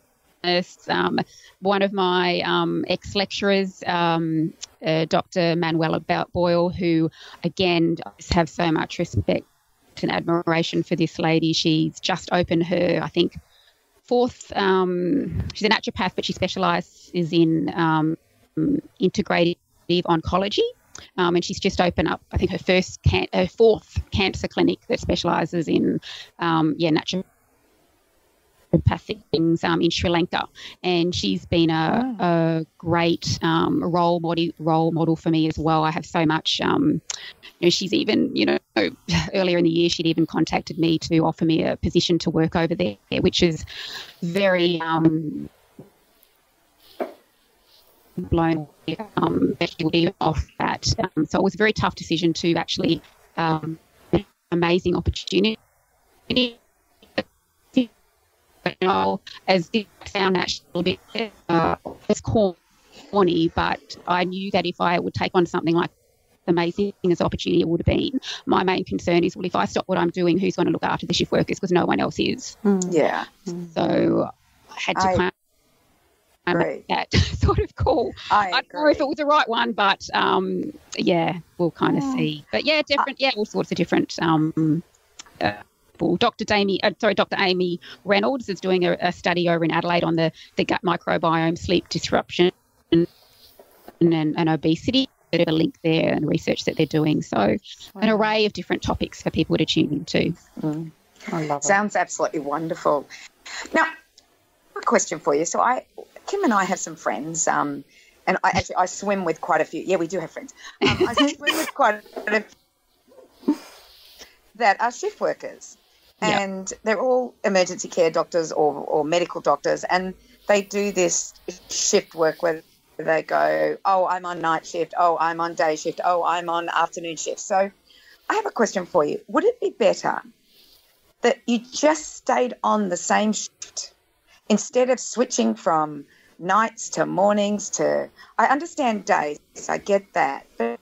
D: One of my ex-lecturers, Dr. Manuela Boyle, who again I just have so much respect and admiration for this lady. She's just opened her, I think, 4th, she's a naturopath, but she specialises in integrative oncology. And she's just opened up, I think, her 4th cancer clinic that specialises in naturopathic things in Sri Lanka. And she's been a great role model for me as well. I have so much, she's even, earlier in the year she'd even contacted me to offer me a position to work over there, which is very blown off that. So it was a very tough decision to actually amazing opportunity. As it sound actually a bit it's corny, but I knew that if I would take on something like amazing as opportunity it would have been, my main concern is, well, if I stop what I'm doing, who's going to look after the shift workers, because no one else is.
C: Yeah.
D: So I had to kind of make that sort of call. I don't know if it was the right one, but we'll kind of see. But all sorts of different Dr. Amy Reynolds is doing a study over in Adelaide on the gut microbiome, sleep disruption and obesity. Bit of a link there and research that they're doing. So an array of different topics for people to tune into.
C: I love it. Sounds absolutely wonderful. Now, a question for you. So Kim and I have some friends, and I swim with quite a few. Yeah, we do have friends. I swim with quite a few that are shift workers. And they're all emergency care doctors or medical doctors, and they do this shift work where they go, oh, I'm on night shift, oh, I'm on day shift, oh, I'm on afternoon shift. So I have a question for you. Would it be better that you just stayed on the same shift instead of switching from nights to mornings to – I understand days, I get that. But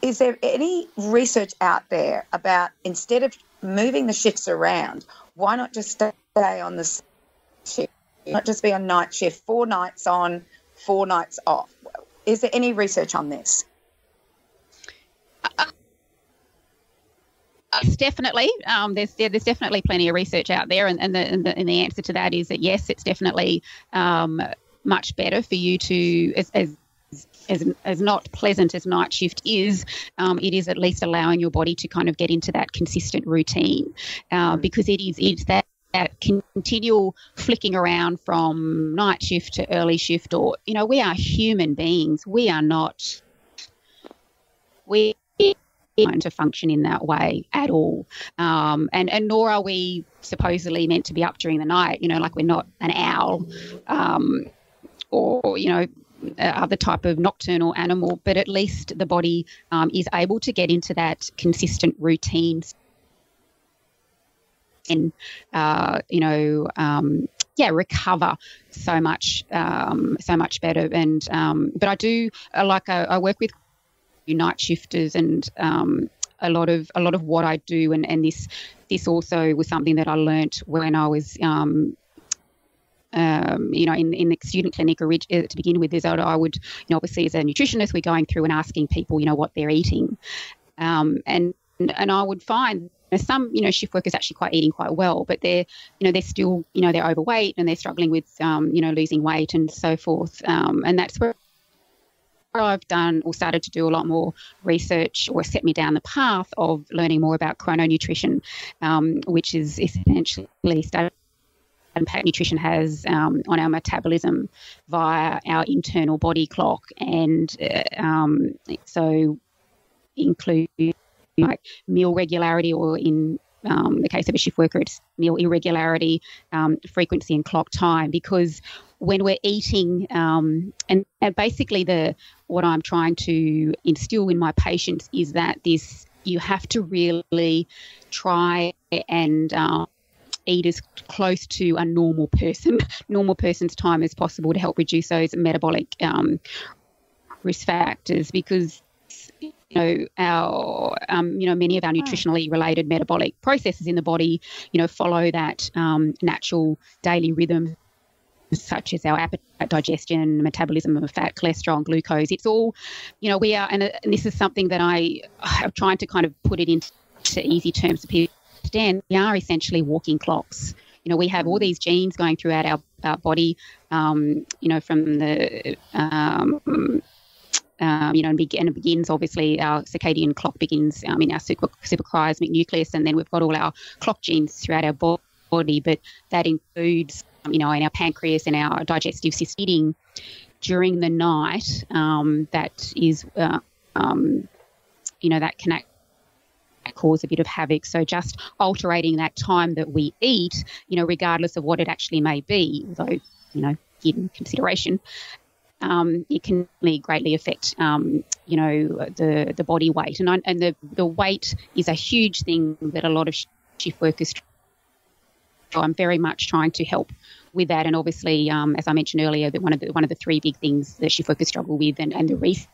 C: is there any research out there about instead of moving the shifts around, why not just stay on the shift? Not just be on night shift, 4 nights on, 4 nights off. Is there any research on this?
D: Definitely. There's definitely plenty of research out there, and the answer to that is that yes, it's definitely much better for you to as not pleasant as night shift is, it is at least allowing your body to kind of get into that consistent routine, because it's that continual flicking around from night shift to early shift, or we are human beings. We are not to function in that way at all, and nor are we supposedly meant to be up during the night. Like we're not an owl, or other type of nocturnal animal, but at least the body is able to get into that consistent routine and recover so much better. And but I do I work with night shifters, and a lot of what I do, and this also was something that I learnt when I was in the student clinic to begin with, is that I would, obviously as a nutritionist, we're going through and asking people, what they're eating. And I would find some, shift workers actually eating quite well, but they're still, they're overweight and they're struggling with, losing weight and so forth. And that's where I've done or started to do a lot more research, or set me down the path of learning more about chrononutrition, which is essentially studying impact nutrition has on our metabolism via our internal body clock, and so include like meal regularity, or in the case of a shift worker, it's meal irregularity, frequency and clock time. Because when we're eating, and basically what I'm trying to instill in my patients is that you have to really try and eat as close to a normal person's time as possible to help reduce those metabolic risk factors, because our many of our nutritionally related metabolic processes in the body follow that natural daily rhythm, such as our appetite, digestion, metabolism of fat, cholesterol, glucose. It's all, we are, and this is something that I'm trying to kind of put it into easy terms so people understand. We are essentially walking clocks. We have all these genes going throughout our body, from the and it begins, obviously, our circadian clock begins in our suprachiasmatic nucleus, and then we've got all our clock genes throughout our body, but that includes, in our pancreas and our digestive system eating during the night. That is, that can cause a bit of havoc. So just altering that time that we eat, regardless of what it actually may be, although, given consideration, it can really greatly affect, the body weight. And the weight is a huge thing that a lot of shift workers. So I'm very much trying to help with that. And obviously, as I mentioned earlier, that one of the three big things that shift workers struggle with, and the research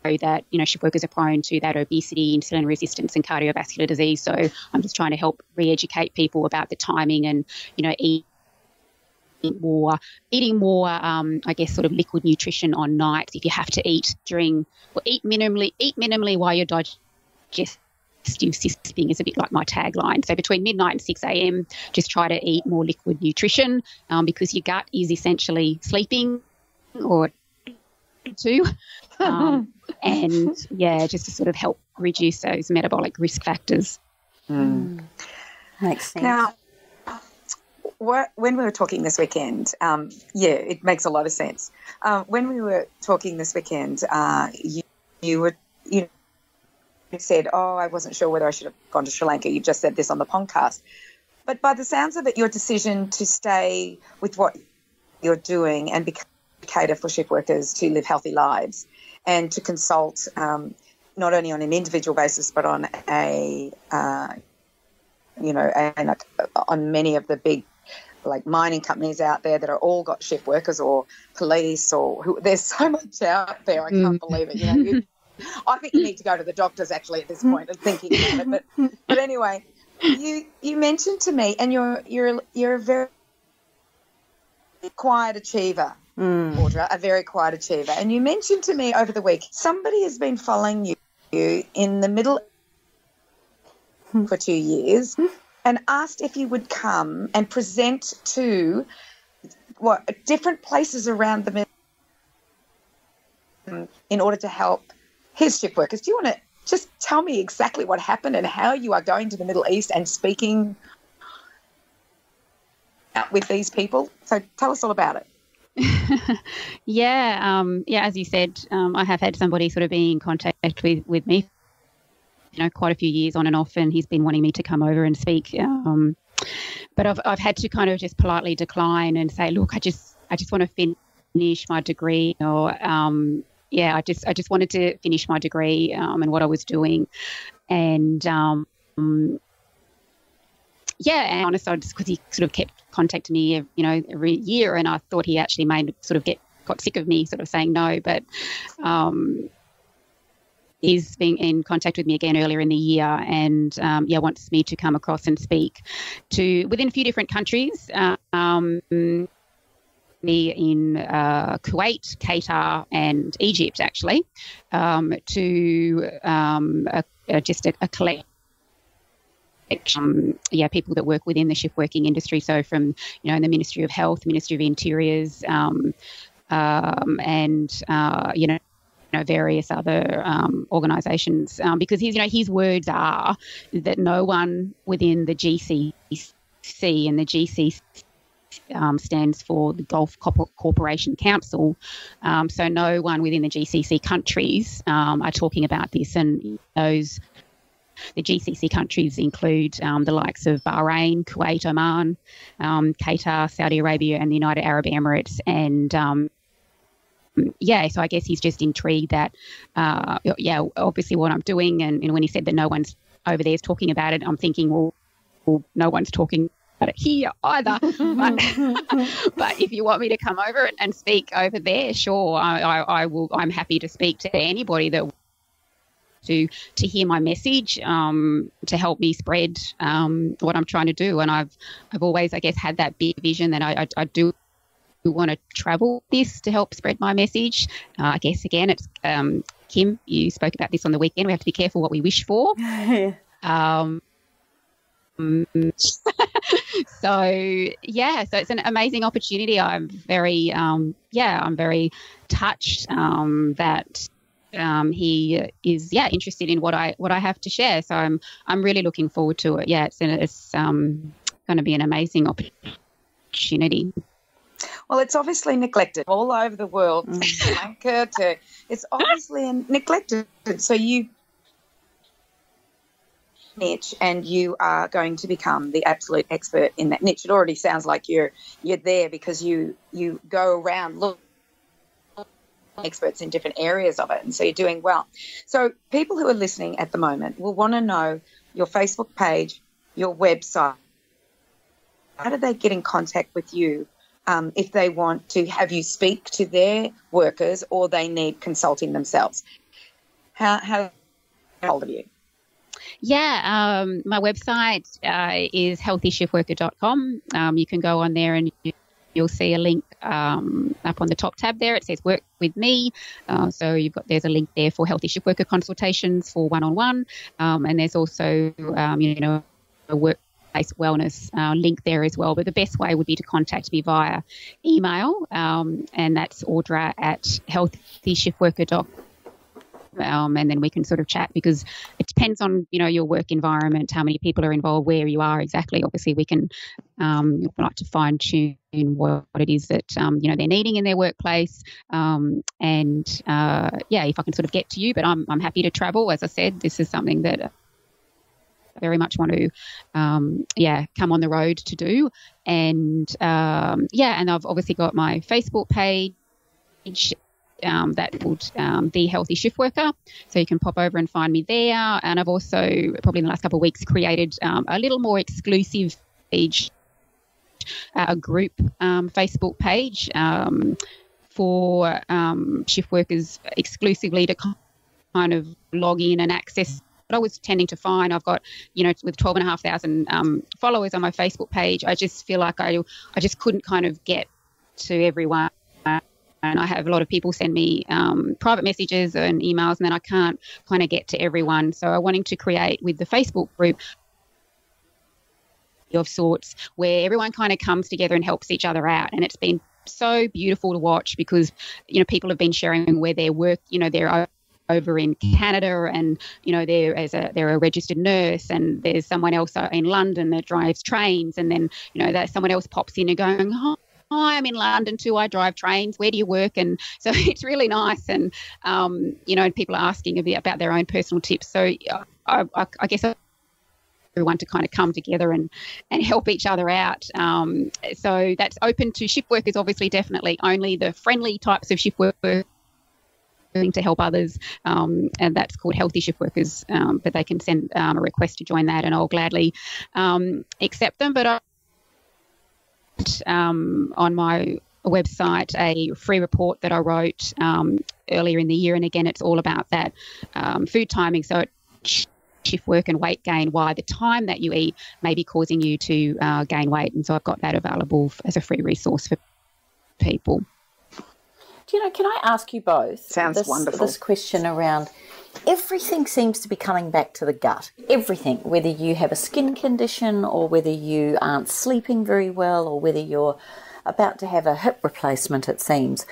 D: show that, shift workers are prone to that obesity, insulin resistance and cardiovascular disease. So I'm just trying to help re-educate people about the timing and, eating more, I guess, sort of liquid nutrition on nights. If you have to eat minimally while your digestive system is a bit like my tagline. So between midnight and 6 a.m, just try to eat more liquid nutrition, because your gut is essentially sleeping or two. And just to sort of help reduce those metabolic risk factors.
B: Makes sense.
C: Now, when we were talking this weekend, it makes a lot of sense. When we were talking this weekend, you said, I wasn't sure whether I should have gone to Sri Lanka. You just said this on the podcast. But by the sounds of it, your decision to stay with what you're doing and cater for shift workers to live healthy lives and to consult not only on an individual basis but on on many of the big mining companies out there that are all got shift workers, or police, or there's so much out there. I can't believe it. I think you need to go to the doctors actually at this point and thinking about it. But anyway, you mentioned to me, and you're a very quiet achiever, Audra, a very quiet achiever. And you mentioned to me over the week somebody has been following you in the Middle for 2 years and asked if you would come and present to different places around the Middle in order to help his shift workers. Do you want to just tell me exactly what happened and how you are going to the Middle East and speaking out with these people? So tell us all about it.
D: As you said, I have had somebody sort of be in contact with me, quite a few years on and off, and he's been wanting me to come over and speak. But I've had to kind of just politely decline and say, look, I just want to finish my degree, or I just wanted to finish my degree and what I was doing, and and honest, because he sort of kept contacting me, every year, and I thought he actually got sick of me sort of saying no, but is being in contact with me again earlier in the year, and wants me to come across and speak to within a few different countries. Me in Kuwait, Qatar, and Egypt, actually, to just a collection. People that work within the shift working industry. So from, the Ministry of Health, Ministry of Interiors, and various other organisations, because his words are that no one within the GCC, and the GCC stands for the Gulf Cooperation Council, so no one within the GCC countries are talking about this, and the GCC countries include the likes of Bahrain, Kuwait, Oman, Qatar, Saudi Arabia, and the United Arab Emirates. And so I guess he's just intrigued that, obviously what I'm doing. And when he said that no one's over there is talking about it, I'm thinking, well, no one's talking about it here either. But if you want me to come over and speak over there, sure, I will. I'm happy to speak to anybody that to hear my message, to help me spread what I'm trying to do. And I've always, I guess, had that big vision that I do want to travel this to help spread my message. I guess, again, it's Kim, you spoke about this on the weekend. We have to be careful what we wish for. So it's an amazing opportunity. I'm very, I'm very touched that he is interested in what I have to share. So I'm really looking forward to it. Yeah, it's going to be an amazing opportunity.
C: Well, it's obviously neglected all over the world. It's obviously neglected. So you niche, and you are going to become the absolute expert in that niche. It already sounds like you're there because you go around look experts in different areas of it, and so you're doing well. So people who are listening at the moment will want to know your Facebook page, your website. How do they get in contact with you if they want to have you speak to their workers or they need consulting themselves? How get hold of you?
D: Yeah, my website is healthyshiftworker.com. You can go on there and you'll see a link up on the top tab there. It says work with me. So there's a link there for healthy shift worker consultations for one-on-one. And there's also, a workplace wellness link there as well. But the best way would be to contact me via email. And that's Audra at healthyshiftworker.com. And then we can sort of chat, because it depends on, your work environment, how many people are involved, where you are exactly. Obviously, we can like to fine tune what it is that, they're needing in their workplace. And if I can sort of get to you, but I'm happy to travel. As I said, this is something that I very much want to, come on the road to do. And, and I've obviously got my Facebook page, that would The Healthy Shift Worker. So you can pop over and find me there. And I've also, probably in the last couple of weeks, created a little more exclusive page, a group Facebook page for shift workers exclusively to kind of log in and access. What I was tending to find, I've got, with 12,500 followers on my Facebook page, I just feel like I just couldn't kind of get to everyone. And I have a lot of people send me private messages and emails, and then I can't kind of get to everyone. So I'm wanting to create with the Facebook group of sorts where everyone kind of comes together and helps each other out. And it's been so beautiful to watch, because, people have been sharing where they work, they're over in Canada, and they're a registered nurse, and there's someone else in London that drives trains, and then that someone else pops in and going, hi, I'm in London too, I drive trains, where do you work? And so it's really nice. And, people are asking about their own personal tips. So I guess everyone to kind of come together and help each other out. So that's open to shift workers, obviously, definitely only the friendly types of shift workers to help others. And that's called Healthy Shift Workers. But they can send a request to join that, and I'll gladly accept them. But on my website a free report that I wrote earlier in the year, and again, it's all about that food timing. So shift work and weight gain, why the time that you eat may be causing you to gain weight. And so I've got that available as a free resource for people.
B: Can I ask you both
C: wonderful.
B: This question around everything seems to be coming back to the gut. Everything, whether you have a skin condition or whether you aren't sleeping very well or whether you're about to have a hip replacement, it seems.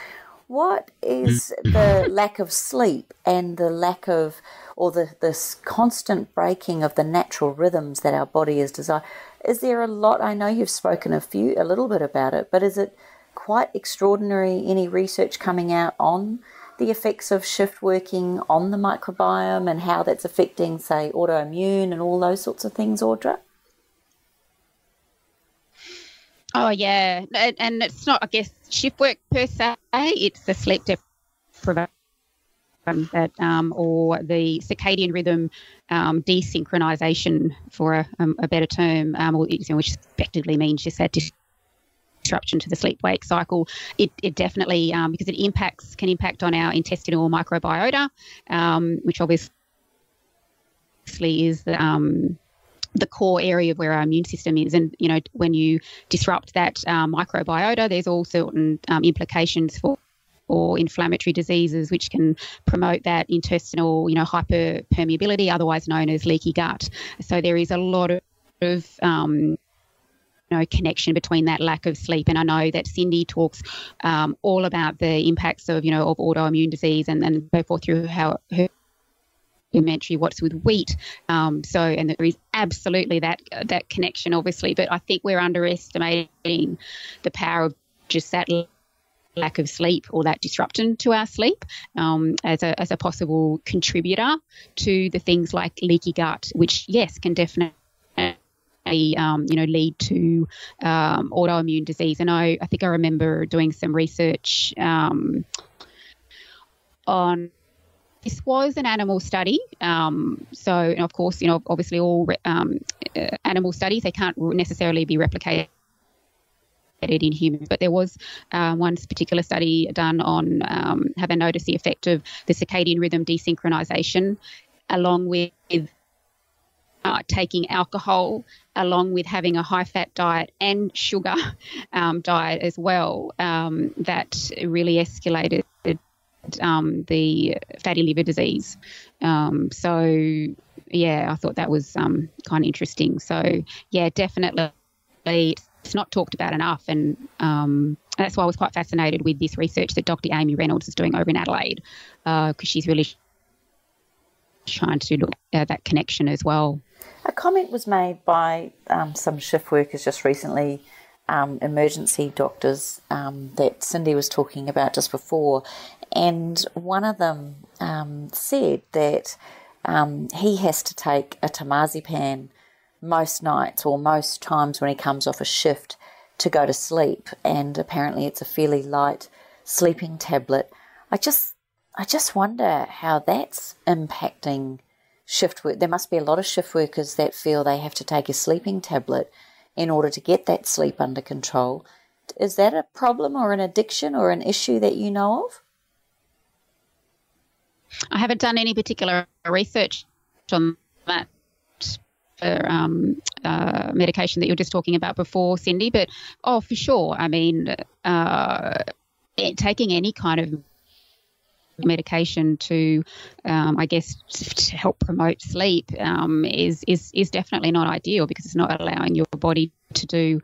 B: What is the lack of sleep and the lack of, or this constant breaking of the natural rhythms that our body is designed? Is there a lot? I know you've spoken a little bit about it, but is it quite extraordinary, any research coming out on the effects of shift working on the microbiome and how that's affecting, say, autoimmune and all those sorts of things, Audra?
D: Oh, yeah. And it's not, I guess, shift work per se. It's the sleep deprivation that, or the circadian rhythm desynchronization, for a better term, which effectively means just that disruption to the sleep-wake cycle. It definitely, because it can impact on our intestinal microbiota, which obviously is the core area of where our immune system is. And, when you disrupt that microbiota, there's all certain implications for inflammatory diseases, which can promote that intestinal, hyperpermeability, otherwise known as leaky gut. So there is a lot of connection between that lack of sleep. And I know that Cindy talks all about the impacts of autoimmune disease and go forth through how her documentary What's with Wheat. And there is absolutely that connection, obviously, but I think we're underestimating the power of just that lack of sleep or that disruption to our sleep as a possible contributor to the things like leaky gut, which, yes, can definitely lead to autoimmune disease. And I think I remember doing some research on, this was an animal study. So, of course, obviously all animal studies, they can't necessarily be replicated in humans, but there was one particular study done on have they noticed the effect of the circadian rhythm desynchronization along with taking alcohol, along with having a high-fat diet and sugar diet as well, that really escalated the fatty liver disease. So, yeah, I thought that was kind of interesting. So, yeah, definitely it's not talked about enough. And that's why I was quite fascinated with this research that Dr. Amy Reynolds is doing over in Adelaide, because she's really trying to look at that connection as well.
B: A comment was made by some shift workers just recently, emergency doctors, that Cindy was talking about just before, and one of them said that he has to take a temazepam most nights or most times when he comes off a shift to go to sleep, and apparently it's a fairly light sleeping tablet. I just wonder how that's impacting shift work. There must be a lot of shift workers that feel they have to take a sleeping tablet in order to get that sleep under control. Is that a problem or an addiction or an issue that you know of?
D: I haven't done any particular research on that medication that you were just talking about before, Cindy, but for sure. I mean, taking any kind of medication to, I guess, to help promote sleep is definitely not ideal, because it's not allowing your body to do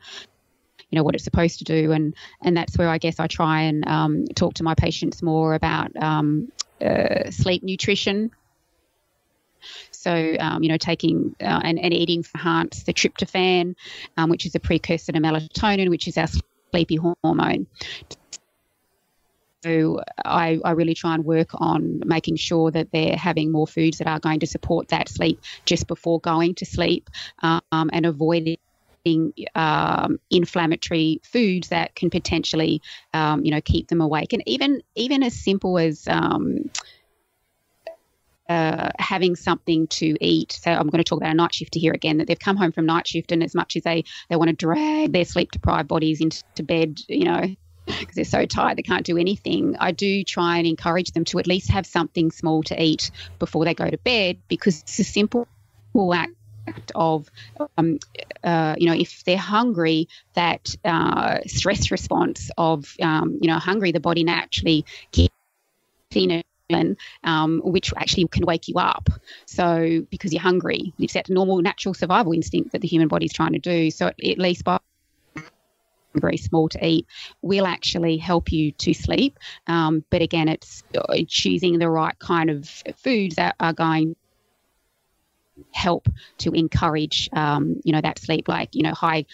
D: what it's supposed to do, and that's where I guess I try and talk to my patients more about sleep nutrition. So, taking and eating enhance the tryptophan, which is a precursor to melatonin, which is our sleepy hormone. So I really try and work on making sure that they're having more foods that are going to support that sleep just before going to sleep, and avoiding inflammatory foods that can potentially, keep them awake. And even as simple as having something to eat. So I'm going to talk about a night shifter here again, that they've come home from night shift, and as much as they want to drag their sleep-deprived bodies into bed, because they're so tired they can't do anything, I do try and encourage them to at least have something small to eat before they go to bed, because it's a simple act of, if they're hungry, that stress response of, hungry, the body naturally kicks in, which actually can wake you up. So because you're hungry, it's that normal natural survival instinct that the human body is trying to do. So at least by very small to eat will actually help you to sleep. But again, it's choosing the right kind of foods that are going to help to encourage, that sleep, like, high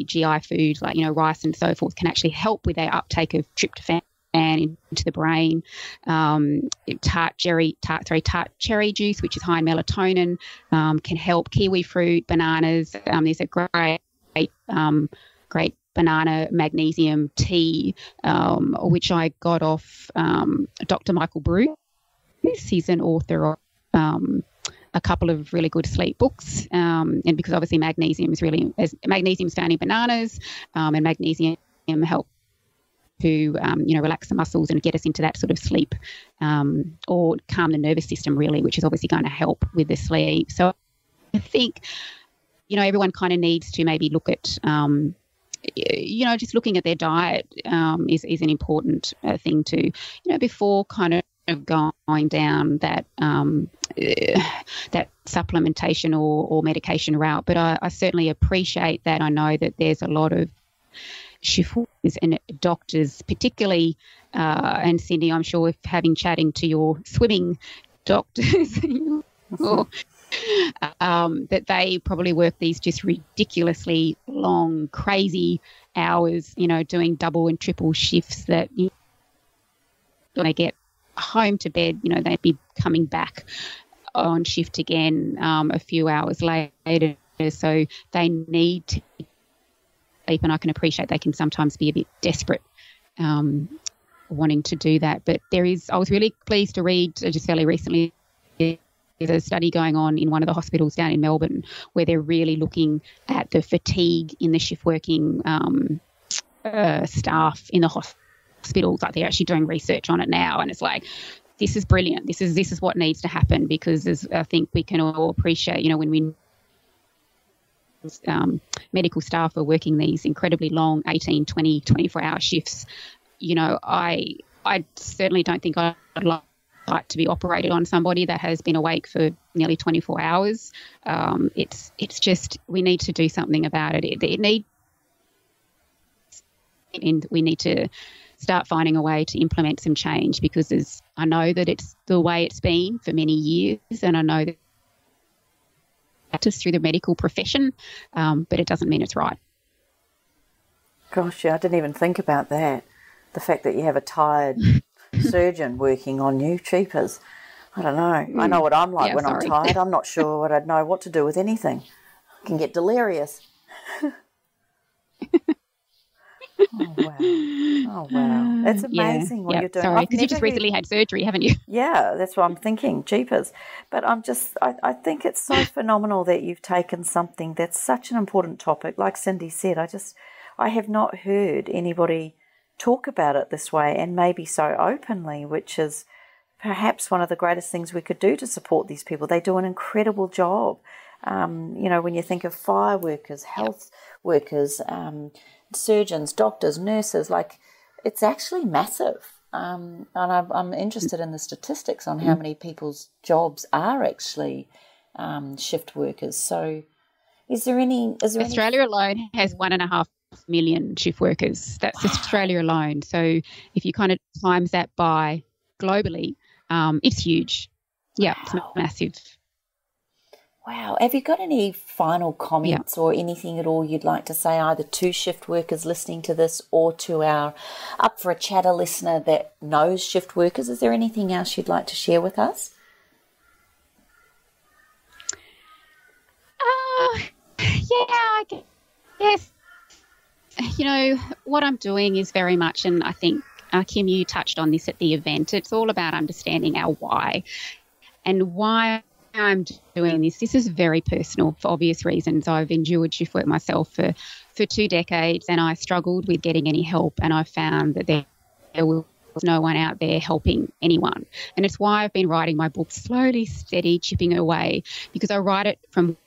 D: GI foods like, rice and so forth can actually help with their uptake of tryptophan into the brain. Tart cherry juice, which is high in melatonin, can help. Kiwi fruit, bananas. There's a great banana magnesium tea, which I got off Dr. Michael Bruce. He's an author of a couple of really good sleep books, and because obviously magnesium is found in bananas, and magnesium helps to relax the muscles and get us into that sort of sleep, or calm the nervous system really, which is obviously going to help with the sleep. So I think everyone kind of needs to maybe look at just looking at their diet is an important thing to, before kind of going down that that supplementation or medication route. But I certainly appreciate that. I know that there's a lot of shift workers and doctors, particularly, and Cindy, I'm sure if chatting to your swimming doctors, that they probably work these just ridiculously long, crazy hours, doing double and triple shifts that when they get home to bed, they'd be coming back on shift again a few hours later. So they need to sleep, and I can appreciate they can sometimes be a bit desperate wanting to do that. But I was really pleased to read just fairly recently, there's a study going on in one of the hospitals down in Melbourne where they're really looking at the fatigue in the shift working staff in the hospitals. Like, they're actually doing research on it now, and it's like, this is brilliant. This is what needs to happen, because I think we can all appreciate, when we medical staff are working these incredibly long 18, 20, 24-hour shifts. I certainly don't think I'd like to be operated on somebody that has been awake for nearly 24 hours. It's just, we need to do something about it. We need to start finding a way to implement some change, because I know that it's the way it's been for many years, and I know that practice through the medical profession, but it doesn't mean it's right.
B: Gosh, yeah, I didn't even think about that. The fact that you have a tired surgeon working on you, cheapers. I don't know. I know what I'm like when I'm tired. I'm not sure what I'd know what to do with anything. I can get delirious. Oh, wow. It's amazing what you're doing.
D: Sorry, because you just recently had surgery, haven't you?
B: Yeah, that's what I'm thinking, jeepers. But I think it's so phenomenal that you've taken something that's such an important topic. Like Cindy said, I have not heard anybody talk about it this way, and maybe so openly, which is perhaps one of the greatest things we could do to support these people. They do an incredible job. When you think of fire workers, health workers, surgeons, doctors, nurses, like, it's actually massive. And I'm interested in the statistics on how many people's jobs are actually shift workers. So
D: Australia alone has 1.5 million shift workers. That's Australia alone. So if you kind of times that by globally, it's huge. Yeah, it's massive.
B: Wow. Have you got any final comments or anything at all you'd like to say, either to shift workers listening to this or to our Up for a Chatter listener that knows shift workers? Is there anything else you'd like to share with us?
D: I guess, what I'm doing is very much, and I think, Kim, you touched on this at the event, it's all about understanding our why. And why I'm doing this. This is very personal for obvious reasons. I've endured shift work myself for 2 decades, and I struggled with getting any help, and I found that there was no one out there helping anyone. And it's why I've been writing my book slowly, steady, chipping away, because I write it from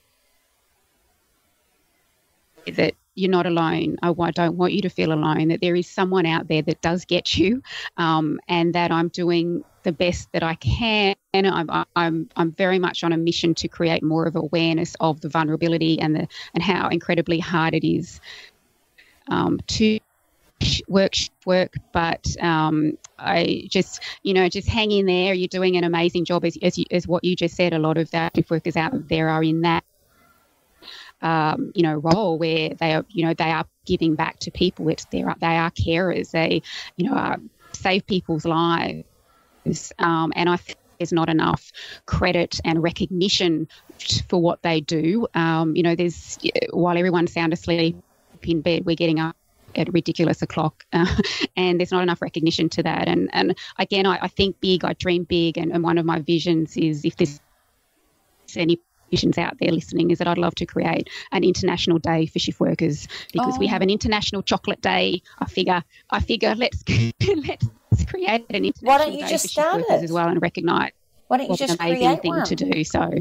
D: that you're not alone. I don't want you to feel alone, that there is someone out there that does get you, and that I'm doing the best that I can. And I'm very much on a mission to create more of awareness of the vulnerability and how incredibly hard it is to work. But I just hang in there. You're doing an amazing job, as what you just said. A lot of the workers out there are in that role where they are giving back to people. They are carers. They save people's lives. And I think there's not enough credit and recognition for what they do. While everyone's sound asleep in bed, we're getting up at ridiculous o'clock, and there's not enough recognition to that. And again, I think big, I dream big, and one of my visions is, if there's any visions out there listening, is that I'd love to create an international day for shift workers, because we have an international chocolate day. I figure let's create an international
B: Why don't you
D: day
B: just
D: for shift
B: start
D: workers
B: it
D: as well, and recognise
B: Why don't you just
D: an amazing
B: create
D: thing
B: one?
D: to do. So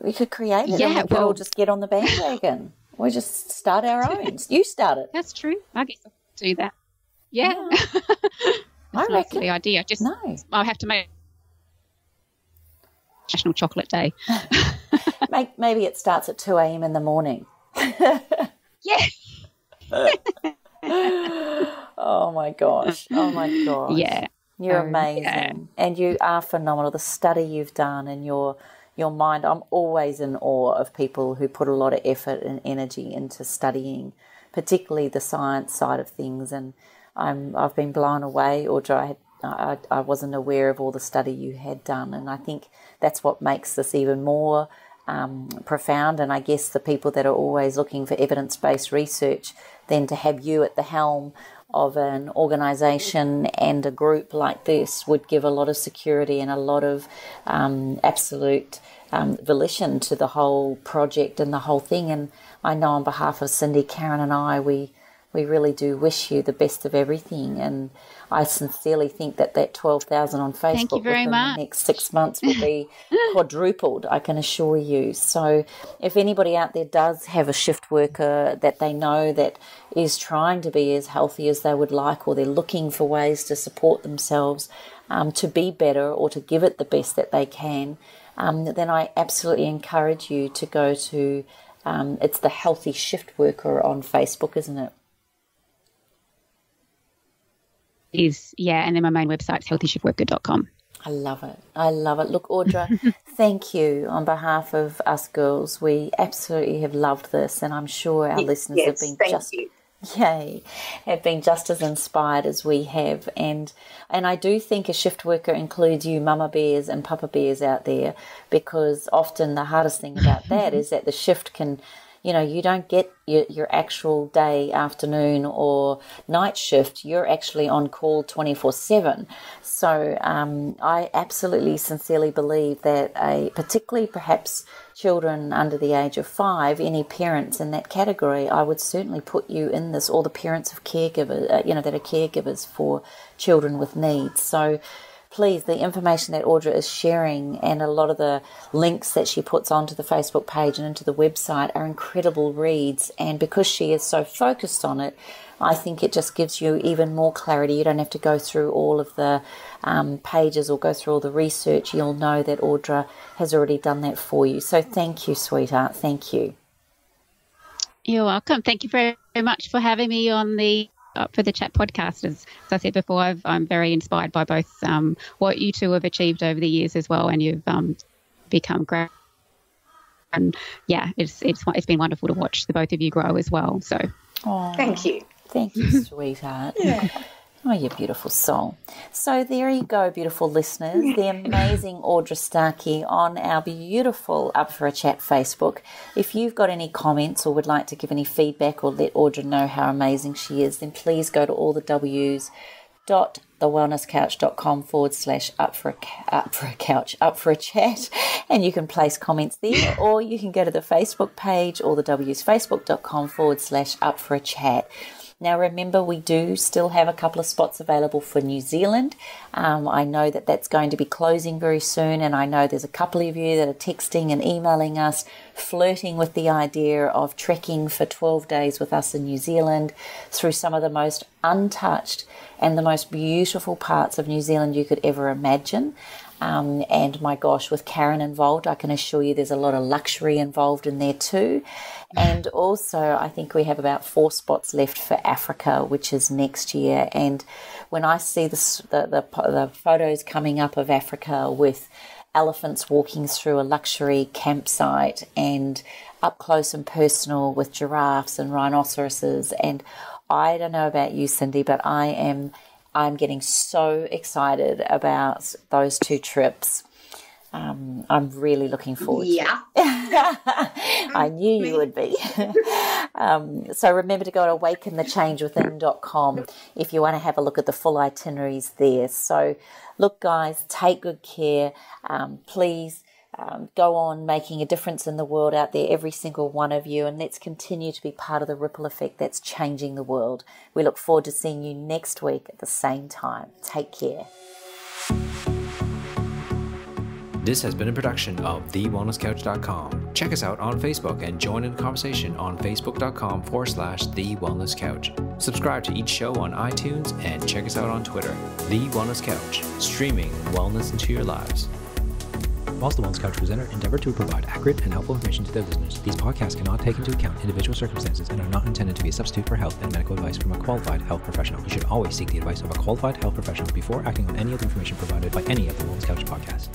B: We could create it,
D: Yeah,
B: and we could all just get on the bandwagon. We just start our own. You start it.
D: that's true. I guess I'll do that. Yeah.
B: I reckon.
D: The idea.
B: No.
D: I'll have to make National Chocolate Day.
B: Maybe it starts at 2 a.m. in the morning.
D: Yeah.
B: Oh my gosh.
D: Yeah.
B: You're amazing.
D: Yeah.
B: And you are phenomenal. The study you've done and your mind, I'm always in awe of people who put a lot of effort and energy into studying, particularly the science side of things. And I've been blown away, Audra. I wasn't aware of all the study you had done, and I think that's what makes this even more profound. And I guess the people that are always looking for evidence-based research, then to have you at the helm of an organisation and a group like this would give a lot of security and a lot of absolute volition to the whole project and the whole thing. And I know on behalf of Cindy, Karen and I, we really do wish you the best of everything. And I sincerely think that 12,000 on Facebook within the next 6 months will be quadrupled, I can assure you. So if anybody out there does have a shift worker that they know that is trying to be as healthy as they would like, or they're looking for ways to support themselves to be better or to give it the best that they can, then I absolutely encourage you to go to, it's the Healthy Shift Worker on Facebook, isn't it?
D: And then my main website's healthyshiftworker.com.
B: I love it. Look, Audra, thank you on behalf of us girls. We absolutely have loved this, and I'm sure our listeners have been just as inspired as we have. And I do think a shift worker includes you mama bears and papa bears out there, because often the hardest thing about that is that the shift can, you don't get your actual day, afternoon or night shift. You're actually on call 24/7. So I absolutely sincerely believe that particularly perhaps children under the age of 5, any parents in that category, I would certainly put you in this, or the parents of caregivers, that are caregivers for children with needs. So please, the information that Audra is sharing and a lot of the links that she puts onto the Facebook page and into the website are incredible reads. And because she is so focused on it, I think it just gives you even more clarity. You don't have to go through all of the pages or go through all the research. You'll know that Audra has already done that for you. So thank you, sweetheart. Thank you.
D: You're welcome. Thank you very, very much for having me on for the Chat podcast. As I said before, I'm very inspired by both what you two have achieved over the years as well, and you've become great. And yeah, it's been wonderful to watch the both of you grow as well. So,
C: thank you,
B: sweetheart. Yeah. Oh, you beautiful soul. So there you go, beautiful listeners. The amazing Audra Starkey on our beautiful Up for a Chat Facebook. If you've got any comments or would like to give any feedback or let Audra know how amazing she is, then please go to all the W's, www.thewellnesscouch.com/up for a chat, and you can place comments there, or you can go to the Facebook page, or the W's facebook.com/up for a chat. Now, remember, we do still have a couple of spots available for New Zealand. I know that that's going to be closing very soon, and I know there's a couple of you that are texting and emailing us, flirting with the idea of trekking for 12 days with us in New Zealand through some of the most untouched and the most beautiful parts of New Zealand you could ever imagine. And my gosh, with Karen involved, I can assure you there's a lot of luxury involved in there too. And also, I think we have about 4 spots left for Africa, which is next year. And when I see the photos coming up of Africa with elephants walking through a luxury campsite and up close and personal with giraffes and rhinoceroses, and I don't know about you, Cindy, but I'm getting so excited about those 2 trips. I'm really looking forward to it. I knew you would be. So remember to go to awakenthechangewithin.com if you want to have a look at the full itineraries there. So look, guys, take good care. Please go on making a difference in the world out there, every single one of you, and let's continue to be part of the ripple effect that's changing the world. We look forward to seeing you next week at the same time. Take care.
A: This has been a production of TheWellnessCouch.com. Check us out on Facebook and join in the conversation on Facebook.com/TheWellnessCouch. Subscribe to each show on iTunes and check us out on Twitter. The Wellness Couch, streaming wellness into your lives. Whilst the Wellness Couch presenter endeavor to provide accurate and helpful information to their listeners, these podcasts cannot take into account individual circumstances and are not intended to be a substitute for health and medical advice from a qualified health professional. You should always seek the advice of a qualified health professional before acting on any of the information provided by any of the Wellness Couch podcasts.